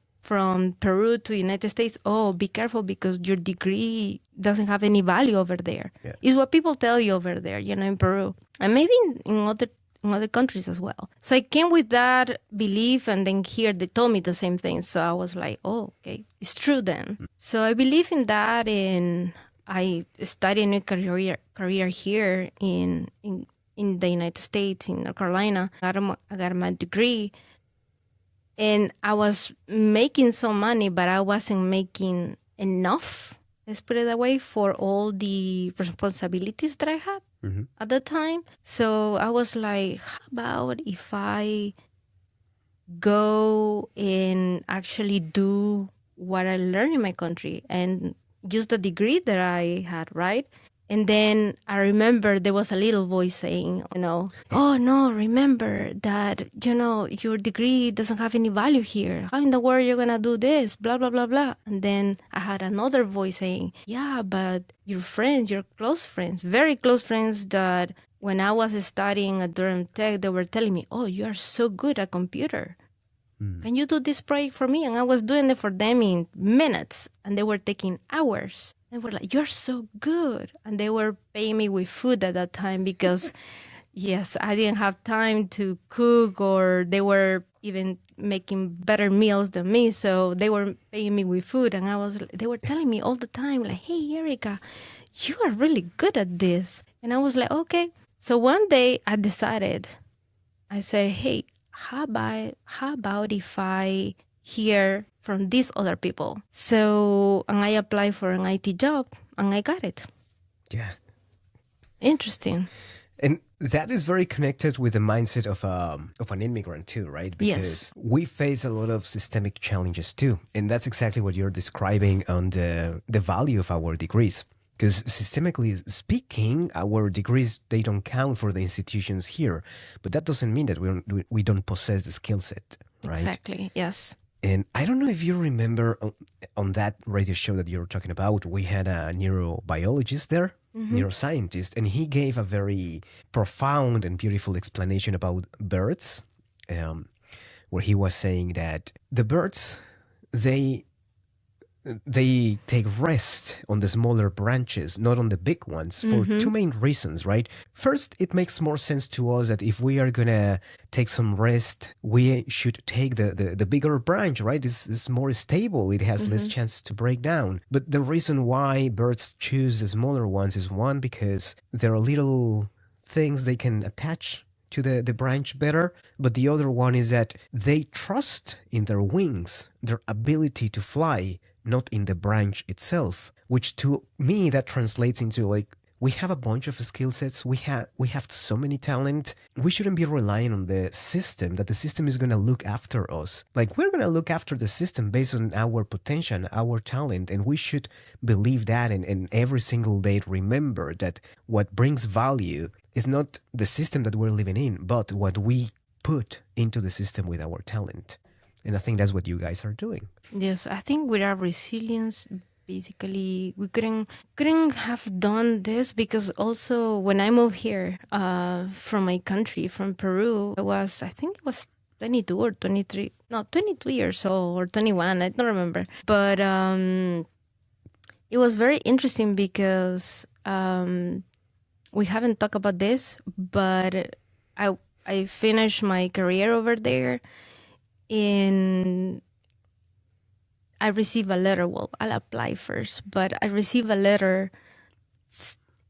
Speaker 2: Peru to the United States. Oh, be careful because your degree doesn't have any value over there. Yeah. It's what people tell you over there, in Peru. And maybe in other countries as well. So I came with that belief, and then here they told me the same thing. So I was like, oh, okay, it's true then. So I believe in that, and I studied a new career here in the United States, in North Carolina. I got my degree, and I was making some money, but I wasn't making enough, let's put it that way, for all the responsibilities that I had at the time. So I was like, how about if I go and actually do what I learned in my country and use the degree that I had, right? And then I remember there was a little voice saying, oh no, remember that, your degree doesn't have any value here. How in the world are you going to do this? Blah, blah, blah, blah. And then I had another voice saying, yeah, but your friends, your close friends, very close friends that when I was studying at Durham Tech, they were telling me, oh, you are so good at computer. Can you do this project for me? And I was doing it for them in minutes, and they were taking hours. They were like, you're so good. And they were paying me with food at that time because, yes, I didn't have time to cook, or they were even making better meals than me. So they were paying me with food. And they were telling me all the time, like, hey, Erika, you are really good at this. And I was like, okay. So one day I said, hey, how about if I hear from these other people? So, and I applied for an IT job, and I got it.
Speaker 1: Yeah.
Speaker 2: Interesting.
Speaker 1: And that is very connected with the mindset of an immigrant too, right? Because we face a lot of systemic challenges too. And that's exactly what you're describing on the value of our degrees. Because systemically speaking, our degrees, they don't count for the institutions here. But that doesn't mean that we don't possess the skill set, right?
Speaker 2: Exactly, yes.
Speaker 1: And I don't know if you remember on that radio show that you're talking about, we had a neurobiologist there, neuroscientist, and he gave a very profound and beautiful explanation about birds, where he was saying that the birds, they take rest on the smaller branches, not on the big ones, for two main reasons, right? First, it makes more sense to us that if we are going to take some rest, we should take the bigger branch, right? It's more stable. It has less chance to break down. But the reason why birds choose the smaller ones is, one, because there are little things they can attach to the branch better. But the other one is that they trust in their wings, their ability to fly, not in the branch itself, which to me that translates into, like, we have a bunch of skill sets, we have so many talent. We shouldn't be relying on the system, that the system is going to look after us. Like, we're going to look after the system based on our potential, our talent, and we should believe that, and every single day remember that what brings value is not the system that we're living in, but what we put into the system with our talent. And I think that's what you guys are doing.
Speaker 2: Yes, I think with our resilience, basically, we couldn't have done this because also when I moved here from my country, from Peru, I think it was 22 or 23, no, 22 years old or 21, I don't remember. But It was very interesting because we haven't talked about this, but I finished my career over there, and I received a letter. Well, I'll apply first, but I received a letter,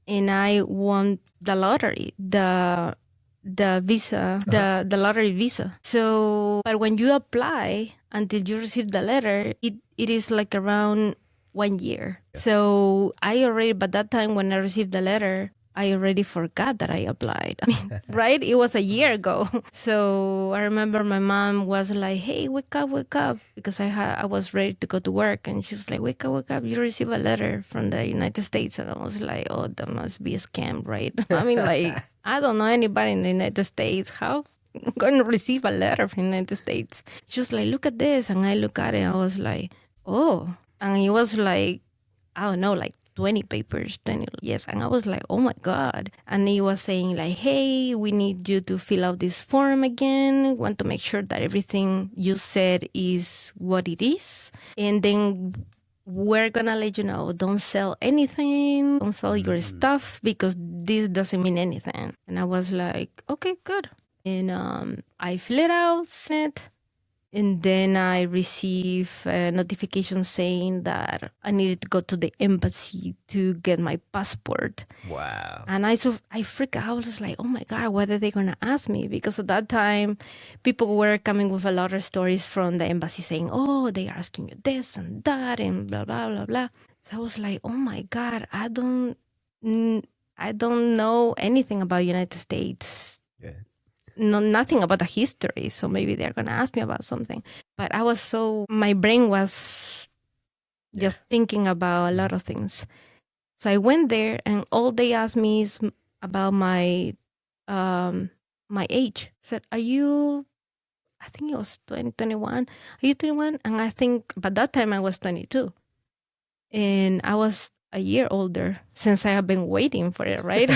Speaker 2: and I won the lottery, the visa, the lottery visa. So, but when you apply until you receive the letter, it is like around 1 year. Yeah. So I already, by that time when I received the letter, I already forgot that I applied. I mean, right? It was a year ago. So I remember my mom was like, "Hey, wake up," because I was ready to go to work. And she was like, wake up. You receive a letter from the United States. And I was like, oh, that must be a scam, right? I mean, like, I don't know anybody in the United States. How I'm going to receive a letter from the United States? She was like, look at this. And I look at it. I was like, oh. And it was like, I don't know, like 20 papers, 20, yes. And I was like, oh my God. And he was saying like, hey, we need you to fill out this form again. Want to make sure that everything you said is what it is. And then we're going to let you know, don't sell anything, don't sell your stuff because this doesn't mean anything. And I was like, okay, good. And I fill it out, sent it. And then I received a notification saying that I needed to go to the embassy to get my passport.
Speaker 1: Wow.
Speaker 2: And I freaked out. I was like, oh my God, what are they going to ask me? Because at that time, people were coming with a lot of stories from the embassy saying, oh, they are asking you this and that and blah, blah, blah, blah. So I was like, oh my God, I don't know anything about United States.
Speaker 1: Yeah.
Speaker 2: Nothing about the history, so maybe they're going to ask me about something. But my brain was just thinking about a lot of things. So I went there, and all they asked me is about my age. I said, I think it was 21. Are you 21? And I think by that time I was 22. And I was a year older since I have been waiting for it, right?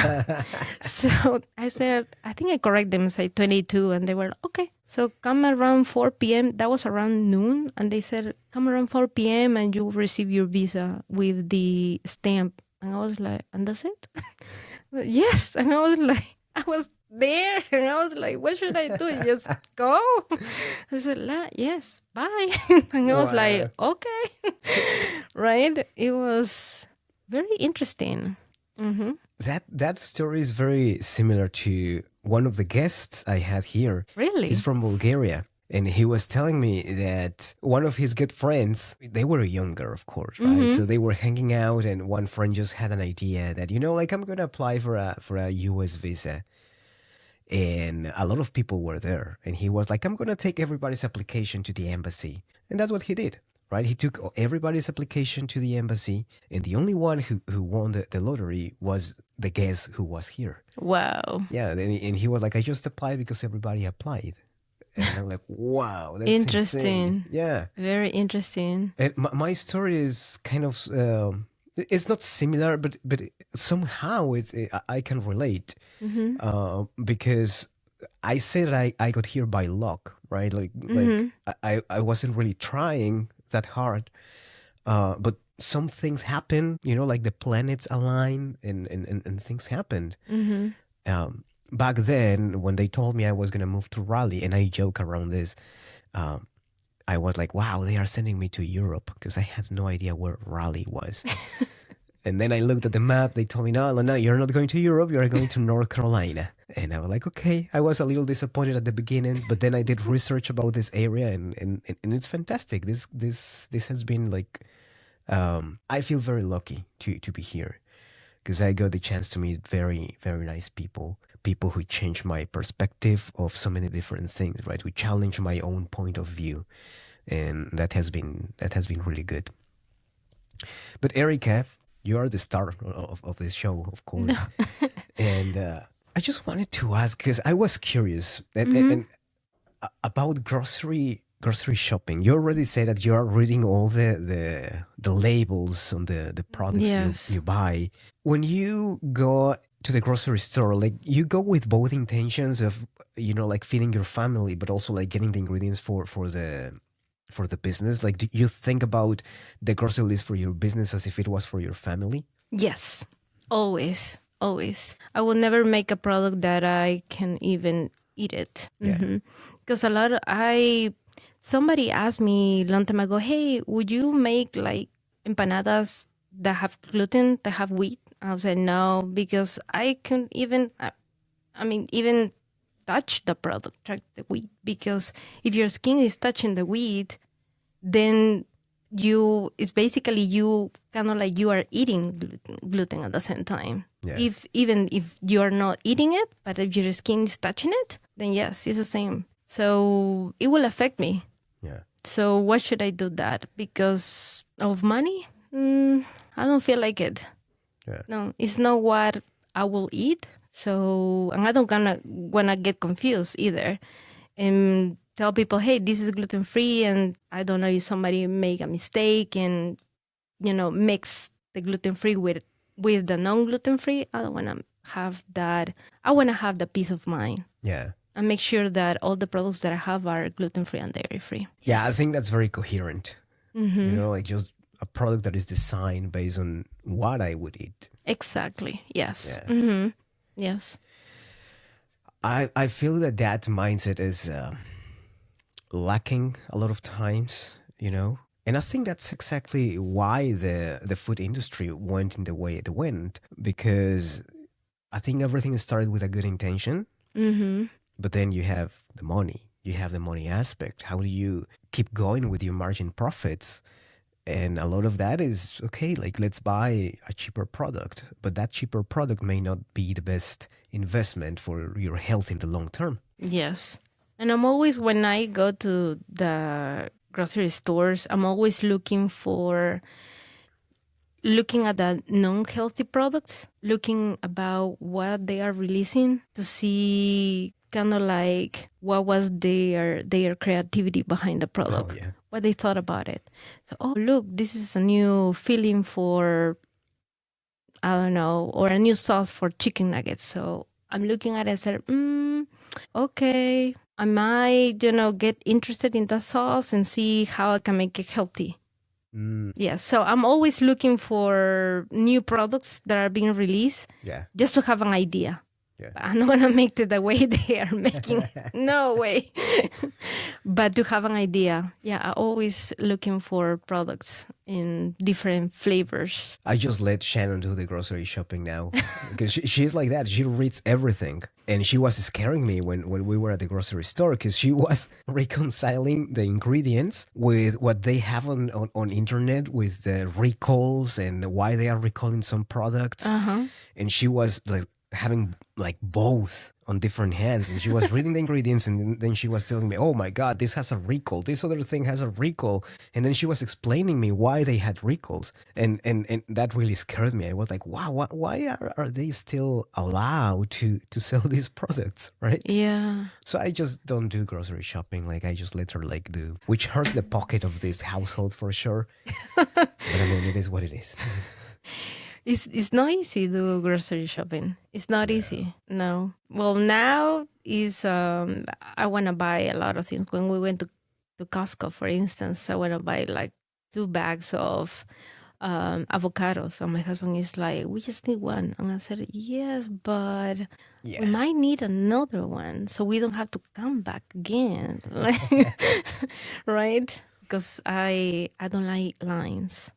Speaker 2: So I said, I think I correct them, say 22. And they were, okay. So come around 4 p.m. That was around noon. And they said, come around 4 p.m. and you will receive your visa with the stamp. And I was like, and that's it? Yes. And I was there. And I was like, what should I do? Just go? I said, yes, bye. And I was like, okay. Right? It was very interesting. Mm-hmm.
Speaker 1: That story is very similar to one of the guests I had here.
Speaker 2: Really?
Speaker 1: He's from Bulgaria. And he was telling me that one of his good friends, they were younger, of course, right? Mm-hmm. So they were hanging out, and one friend just had an idea that, like, I'm going to apply for a US visa. And a lot of people were there. And he was like, I'm going to take everybody's application to the embassy. And that's what he did. Right, he took everybody's application to the embassy, and the only one who won the lottery was the guest who was here.
Speaker 2: Wow.
Speaker 1: Yeah, and he was like, I just applied because everybody applied. And I'm like, wow, that's
Speaker 2: interesting.
Speaker 1: Insane. Yeah.
Speaker 2: Very interesting.
Speaker 1: And my story is kind of, it's not similar, but somehow I can relate. Mm-hmm. Because I say that I got here by luck, right? Like I wasn't really trying that hard, but some things happen, like the planets align and things happened. Mm-hmm. Back then, when they told me I was going to move to Raleigh, and I joke around this, I was like, wow, they are sending me to Europe, because I had no idea where Raleigh was. And then I looked at the map. They told me, no, you're not going to Europe. You're going to North Carolina. And I was like, okay. I was a little disappointed at the beginning, but then I did research about this area, and it's fantastic. This has been like, I feel very lucky to be here, because I got the chance to meet very, very nice people who changed my perspective of so many different things, right? Who challenge my own point of view. And that has been really good. But Erika, you are the star of this show, of course. No. And I just wanted to ask, because I was curious and about grocery shopping. You already said that you are reading all the labels on the products. Yes. you buy. When you go to the grocery store, like, you go with both intentions of, like, feeding your family, but also like getting the ingredients for the for the business? Like, do you think about the grocery list for your business as if it was for your family?
Speaker 2: Yes, always, always. I will never make a product that I can even eat it.
Speaker 1: Yeah.
Speaker 2: Because somebody asked me a long time ago, hey, would you make like empanadas that have gluten, that have wheat? I said no, because I couldn't even, even touch the product, touch the wheat. Because if your skin is touching the wheat, then it's basically you kind of like you are eating gluten at the same time.
Speaker 1: Yeah.
Speaker 2: Even if you're not eating it, but if your skin is touching it, then yes, it's the same. So it will affect me.
Speaker 1: Yeah.
Speaker 2: So why should I do that? Because of money? I don't feel like it.
Speaker 1: Yeah.
Speaker 2: No, it's not what I will eat. So, and I don't wanna get confused either. And tell people, hey, this is gluten free, and I don't know if somebody make a mistake and mix the gluten free with the non gluten free. I don't want to have that. I want to have the peace of mind.
Speaker 1: Yeah.
Speaker 2: And make sure that all the products that I have are gluten free and dairy free.
Speaker 1: Yeah,
Speaker 2: Yes.
Speaker 1: I think that's very coherent.
Speaker 2: Mm-hmm.
Speaker 1: Like just a product that is designed based on what I would eat.
Speaker 2: Exactly. Yes.
Speaker 1: Yeah.
Speaker 2: Mm-hmm. Yes.
Speaker 1: I feel that mindset is lacking a lot of times, And I think that's exactly why the food industry went in the way it went, because I think everything started with a good intention, but then you have the money. You have the money aspect. How do you keep going with your margin profits? And a lot of that is, okay, like let's buy a cheaper product, but that cheaper product may not be the best investment for your health in the long term.
Speaker 2: Yes. And I'm always, when I go to the grocery stores, I'm always looking at the non-healthy products, looking about what they are releasing to see kind of like what was their creativity behind the product.
Speaker 1: Oh, yeah.
Speaker 2: What they thought about it. So, look, this is a new filling for, I don't know, or a new sauce for chicken nuggets. So I'm looking at it and said, okay, I might, get interested in that sauce and see how I can make it healthy. Yeah, so I'm always looking for new products that are being released, just to have an idea. Yeah. I'm not going to make it the way they are making. No way. But to have an idea. Yeah, I'm always looking for products in different flavors.
Speaker 1: I just let Shannon do the grocery shopping now because she's like that. She reads everything. And she was scaring me when we were at the grocery store because she was reconciling the ingredients with what they have on internet with the recalls and why they are recalling some products. And she was like having like both on different hands, and she was reading the ingredients, and then she was telling me, oh my god, this has a recall, this other thing has a recall, and then she was explaining me why they had recalls, and that really scared me. I was like, wow, why are they still allowed to sell these products, right?
Speaker 2: Yeah.
Speaker 1: So I just don't do grocery shopping. Like I just let her like do, which hurts the pocket of this household for sure. But I mean, it is what it is.
Speaker 2: It's not easy to do grocery shopping. It's not easy. No. Well, now is I want to buy a lot of things. When we went to Costco, for instance, I want to buy like 2 bags of avocados. And my husband is like, we just need one. And I said, yes, but we might need another one so we don't have to come back again. Right? Because I don't like lines.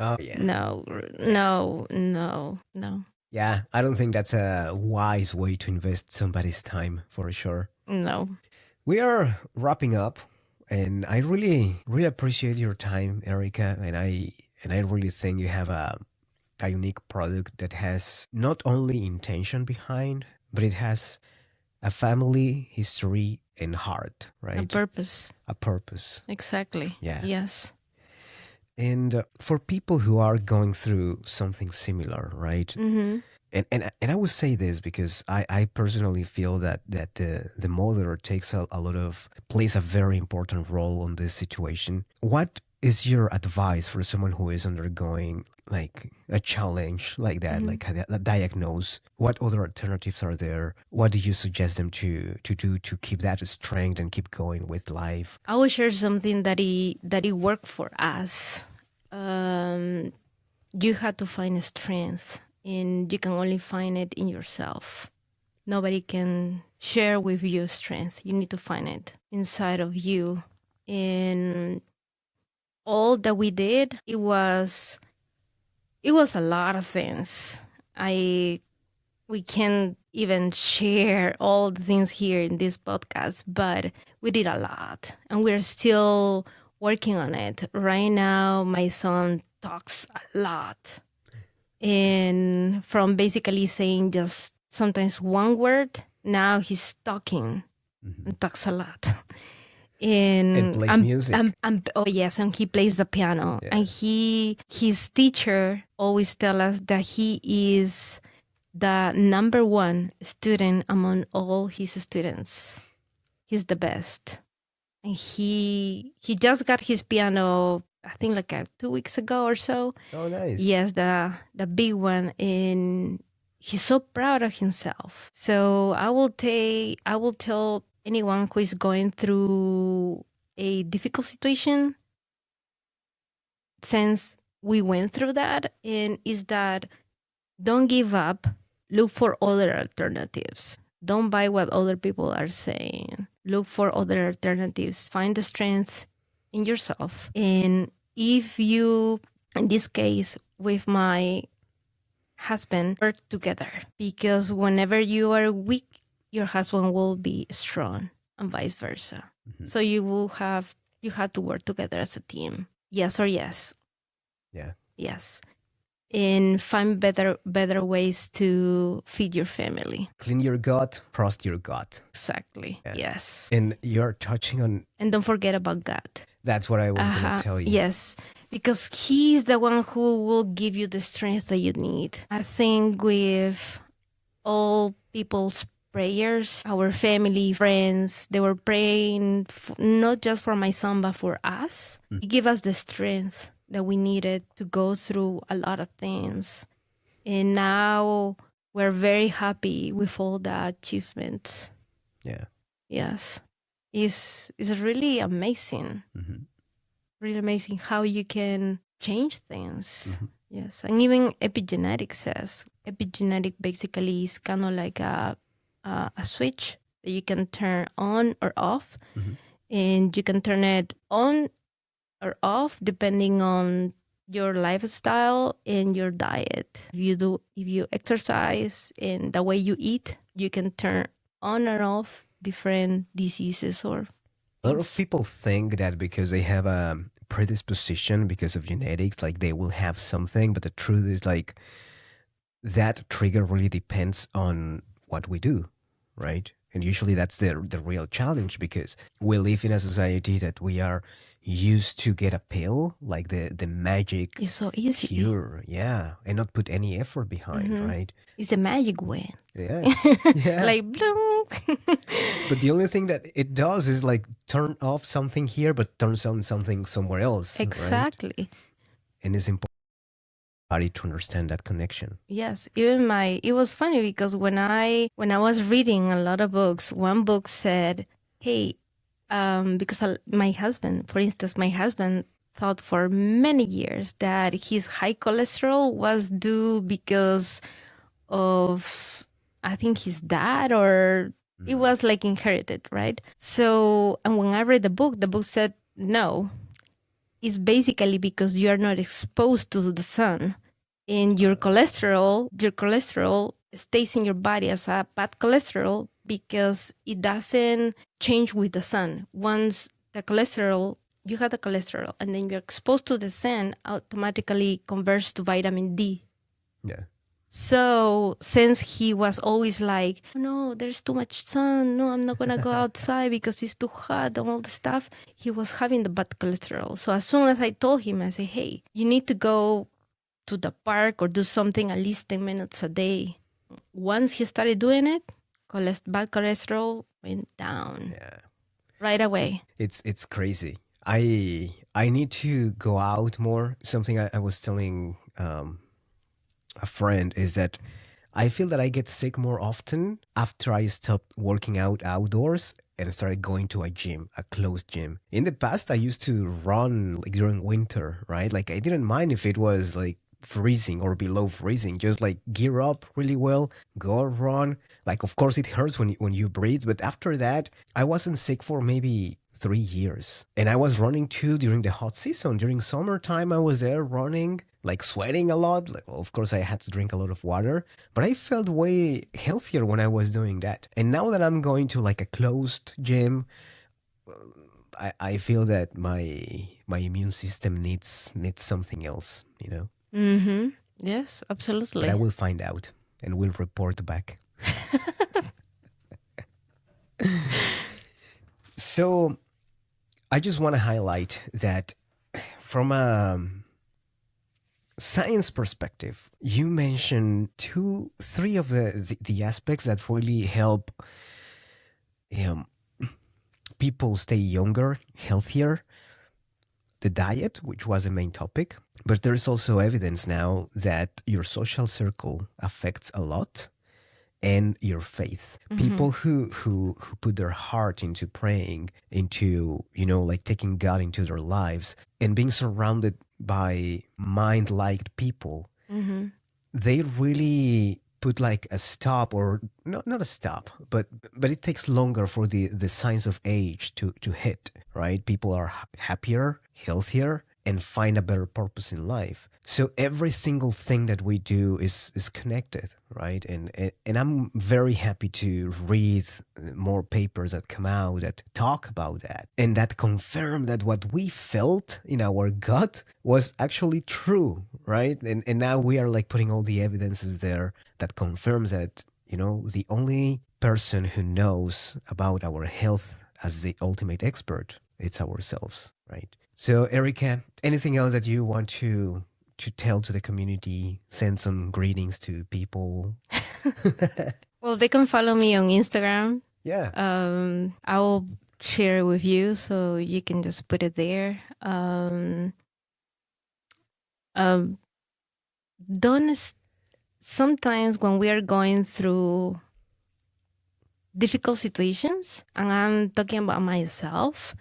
Speaker 1: Oh, yeah.
Speaker 2: No.
Speaker 1: Yeah, I don't think that's a wise way to invest somebody's time, for sure.
Speaker 2: No.
Speaker 1: We are wrapping up, and I really, really appreciate your time, Erika, and I really think you have a unique product that has not only intention behind, but it has a family, history, and heart, right?
Speaker 2: A purpose.
Speaker 1: A purpose.
Speaker 2: Exactly.
Speaker 1: Yeah.
Speaker 2: Yes.
Speaker 1: And for people who are going through something similar, right?
Speaker 2: Mm-hmm.
Speaker 1: And I would say this because I personally feel that the mother plays a very important role on this situation. What is your advice for someone who is undergoing like a challenge like that, like a diagnose? What other alternatives are there? What do you suggest them to do to keep that strength and keep going with life?
Speaker 2: I will share something that it worked for us. You had to find strength, and you can only find it in yourself. Nobody can share with you strength. You need to find it inside of you. And all that we did, it was a lot of things. We can't even share all the things here in this podcast, but we did a lot, and we're still working on it. Right now, my son talks a lot, and from basically saying just sometimes one word, now he's talking and talks a lot.
Speaker 1: And plays music.
Speaker 2: Oh yes, and he plays the piano.
Speaker 1: Yeah.
Speaker 2: And his teacher always tell us that he is the number one student among all his students. He's the best. And he just got his piano, I think like 2 weeks ago or so.
Speaker 1: Oh, nice.
Speaker 2: Yes, the big one, and he's so proud of himself. So I will tell anyone who is going through a difficult situation, since we went through that, and is that don't give up. Look for other alternatives. Don't buy what other people are saying. Look for other alternatives. Find the strength in yourself. And if you, in this case, with my husband, work together. Because whenever you are weak, your husband will be strong, and vice versa. So you have to work together as a team. Yes or yes.
Speaker 1: Yeah.
Speaker 2: Yes. And find better ways to feed your family.
Speaker 1: Clean your gut, trust your gut.
Speaker 2: Exactly.
Speaker 1: Yeah.
Speaker 2: Yes.
Speaker 1: And you're touching on...
Speaker 2: And don't forget about gut.
Speaker 1: That's what I was going to tell you.
Speaker 2: Yes. Because he's the one who will give you the strength that you need. I think with all people's prayers, our family, friends, they were praying not just for my son, but for us. He gave us the strength that we needed to go through a lot of things. And now we're very happy with all the achievements.
Speaker 1: Yeah.
Speaker 2: Yes. It's really amazing. Really amazing how you can change things. Yes. And even epigenetics says, epigenetic basically is kind of like a switch that you can turn on or off. And you can turn it on or off depending on your lifestyle and your diet. If you exercise and the way you eat, you can turn on or off different diseases or
Speaker 1: a lot of people think that because they have a predisposition because of genetics, like they will have something, but the truth is like that trigger really depends on what we do, right? And usually that's the real challenge, because we live in a society that we are used to get a pill, like the magic
Speaker 2: it's so easy
Speaker 1: cure, yeah, and not put any effort behind, right?
Speaker 2: It's a magic way.
Speaker 1: Yeah, yeah.
Speaker 2: Like bloom.
Speaker 1: But the only thing that it does is like turn off something here, but turns on something somewhere else.
Speaker 2: Exactly.
Speaker 1: Right? And it's important for body to understand that connection.
Speaker 2: Yes, even it was funny because when I was reading a lot of books, one book said, "Hey, because my husband, for instance, thought for many years that his high cholesterol was due because of, I think, his dad, or it was like inherited, right? So, and when I read the book said, no, it's basically because you are not exposed to the sun, and your cholesterol stays in your body as a bad cholesterol because it doesn't change with the sun. Once the cholesterol, you have the cholesterol, and then you're exposed to the sun, automatically converts to vitamin D.
Speaker 1: Yeah.
Speaker 2: So since he was always like, oh, no, there's too much sun. No, I'm not going to go outside because it's too hot and all the stuff. He was having the bad cholesterol. So as soon as I told him, I said, hey, you need to go to the park or do something at least 10 minutes a day. Once he started doing it, bad cholesterol went down.
Speaker 1: Yeah.
Speaker 2: Right away.
Speaker 1: It's crazy. I need to go out more. Something I was telling a friend is that I feel that I get sick more often after I stopped working out outdoors and started going to a gym, a closed gym. In the past, I used to run like during winter, right? Like I didn't mind if it was like freezing or below freezing. Just like gear up really well, go run. Like of course it hurts when you breathe, but after that, I wasn't sick for maybe 3 years. And I was running too during the hot season. During summertime, I was there running, like sweating a lot. Like, of course, I had to drink a lot of water, but I felt way healthier when I was doing that. And now that I'm going to like a closed gym, I feel that my immune system needs something else, you know.
Speaker 2: Mm-hmm. Yes,
Speaker 1: But I
Speaker 2: absolutely.
Speaker 1: will find out and will report back. So I just want to highlight that from a science perspective, you mentioned three of the aspects that really help um, people stay younger, healthier. The diet, which was the main topic, but there's also evidence now that your social circle affects a lot, and your faith.
Speaker 2: Mm-hmm.
Speaker 1: People who put their heart into praying, into, you know, like taking God into their lives and being surrounded by mind-like people,
Speaker 2: Mm-hmm.
Speaker 1: they really put like a stop, or not a stop, but it takes longer for the signs of age to hit, right? People are happier, healthier, and find a better purpose in life. So every single thing that we do is connected, right? And I'm very happy to read more papers that come out that talk about that and that confirm that what we felt in our gut was actually true, right? And now we are like putting all the evidences there that confirms that, you know, the only person who knows about our health as the ultimate expert, it's ourselves, right? So, Erika, anything else that you want to tell to the community? Send some greetings to people.
Speaker 2: Well, they can follow me on Instagram.
Speaker 1: Yeah.
Speaker 2: I will share it with you so you can just put it there. Um, don't s- Sometimes when we are going through difficult situations, and I'm talking about myself,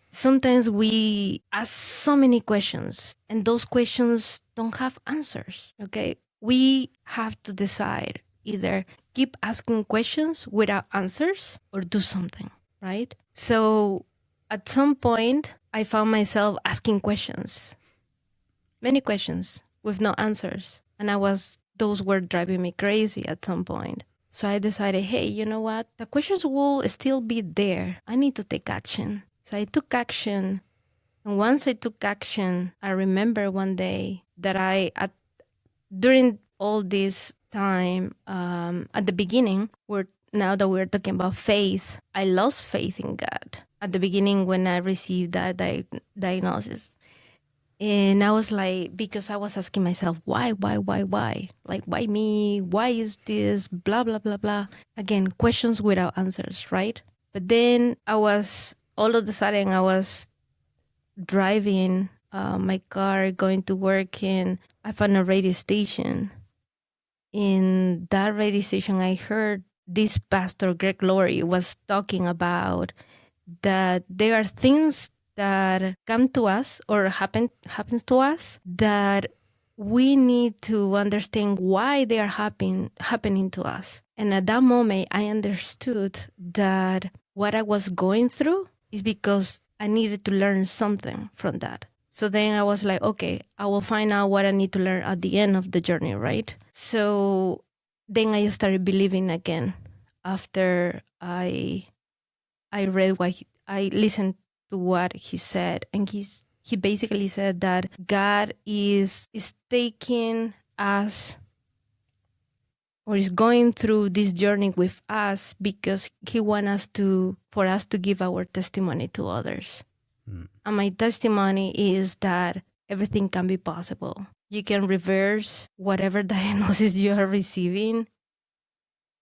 Speaker 2: sometimes we ask so many questions and those questions don't have answers. Okay. We have to decide either keep asking questions without answers or do something, right? So at some point, I found myself asking questions, many questions with no answers. And those were driving me crazy at some point. So I decided, hey, you know what? The questions will still be there. I need to take action. So I took action. And once I took action, I remember one day that during all this time, at the beginning, now that we're talking about faith, I lost faith in God at the beginning when I received that diagnosis. And I was like, because I was asking myself, why? Like, why me? Why is this? Blah, blah, blah, blah. Again, questions without answers, right? But then all of a sudden, I was driving my car, going to work, and I found a radio station. In that radio station, I heard this pastor, Greg Laurie, was talking about that there are things that come to us or happens to us that we need to understand why they are happening to us. And at that moment, I understood that what I was going through is because I needed to learn something from that. So then I was like, okay, I will find out what I need to learn at the end of the journey, right? So then I started believing again after I read I listened to what he said, and he basically said that God is taking us or is going through this journey with us because he wants for us to give our testimony to others. And my testimony is that everything can be possible. You can reverse whatever diagnosis you are receiving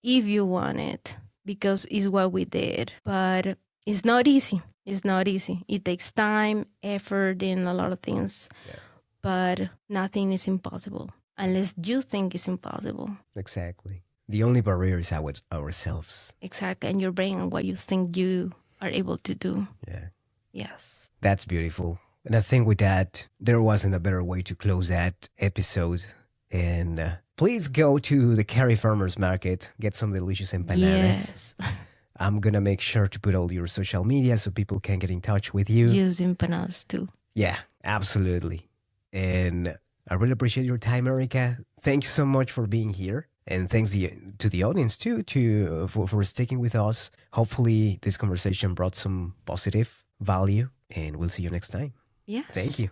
Speaker 2: if you want it, because it's what we did. But it's not easy. It's not easy. It takes time, effort, and a lot of things.
Speaker 1: Yeah.
Speaker 2: But nothing is impossible unless you think it's impossible.
Speaker 1: Exactly. The only barrier is ourselves.
Speaker 2: Exactly. And your brain and what you think you are able to do.
Speaker 1: Yeah.
Speaker 2: Yes.
Speaker 1: That's beautiful. And I think with that, there wasn't a better way to close that episode. And please go to the Cary Farmers Market, get some delicious empanadas.
Speaker 2: Yes.
Speaker 1: I'm going to make sure to put all your social media so people can get in touch with you.
Speaker 2: Use empanadas too.
Speaker 1: Yeah, absolutely. And I really appreciate your time, Erika. Thank you so much for being here. And thanks to the audience too for sticking with us. Hopefully this conversation brought some positive value, and we'll see you next time.
Speaker 2: Yes.
Speaker 1: Thank you.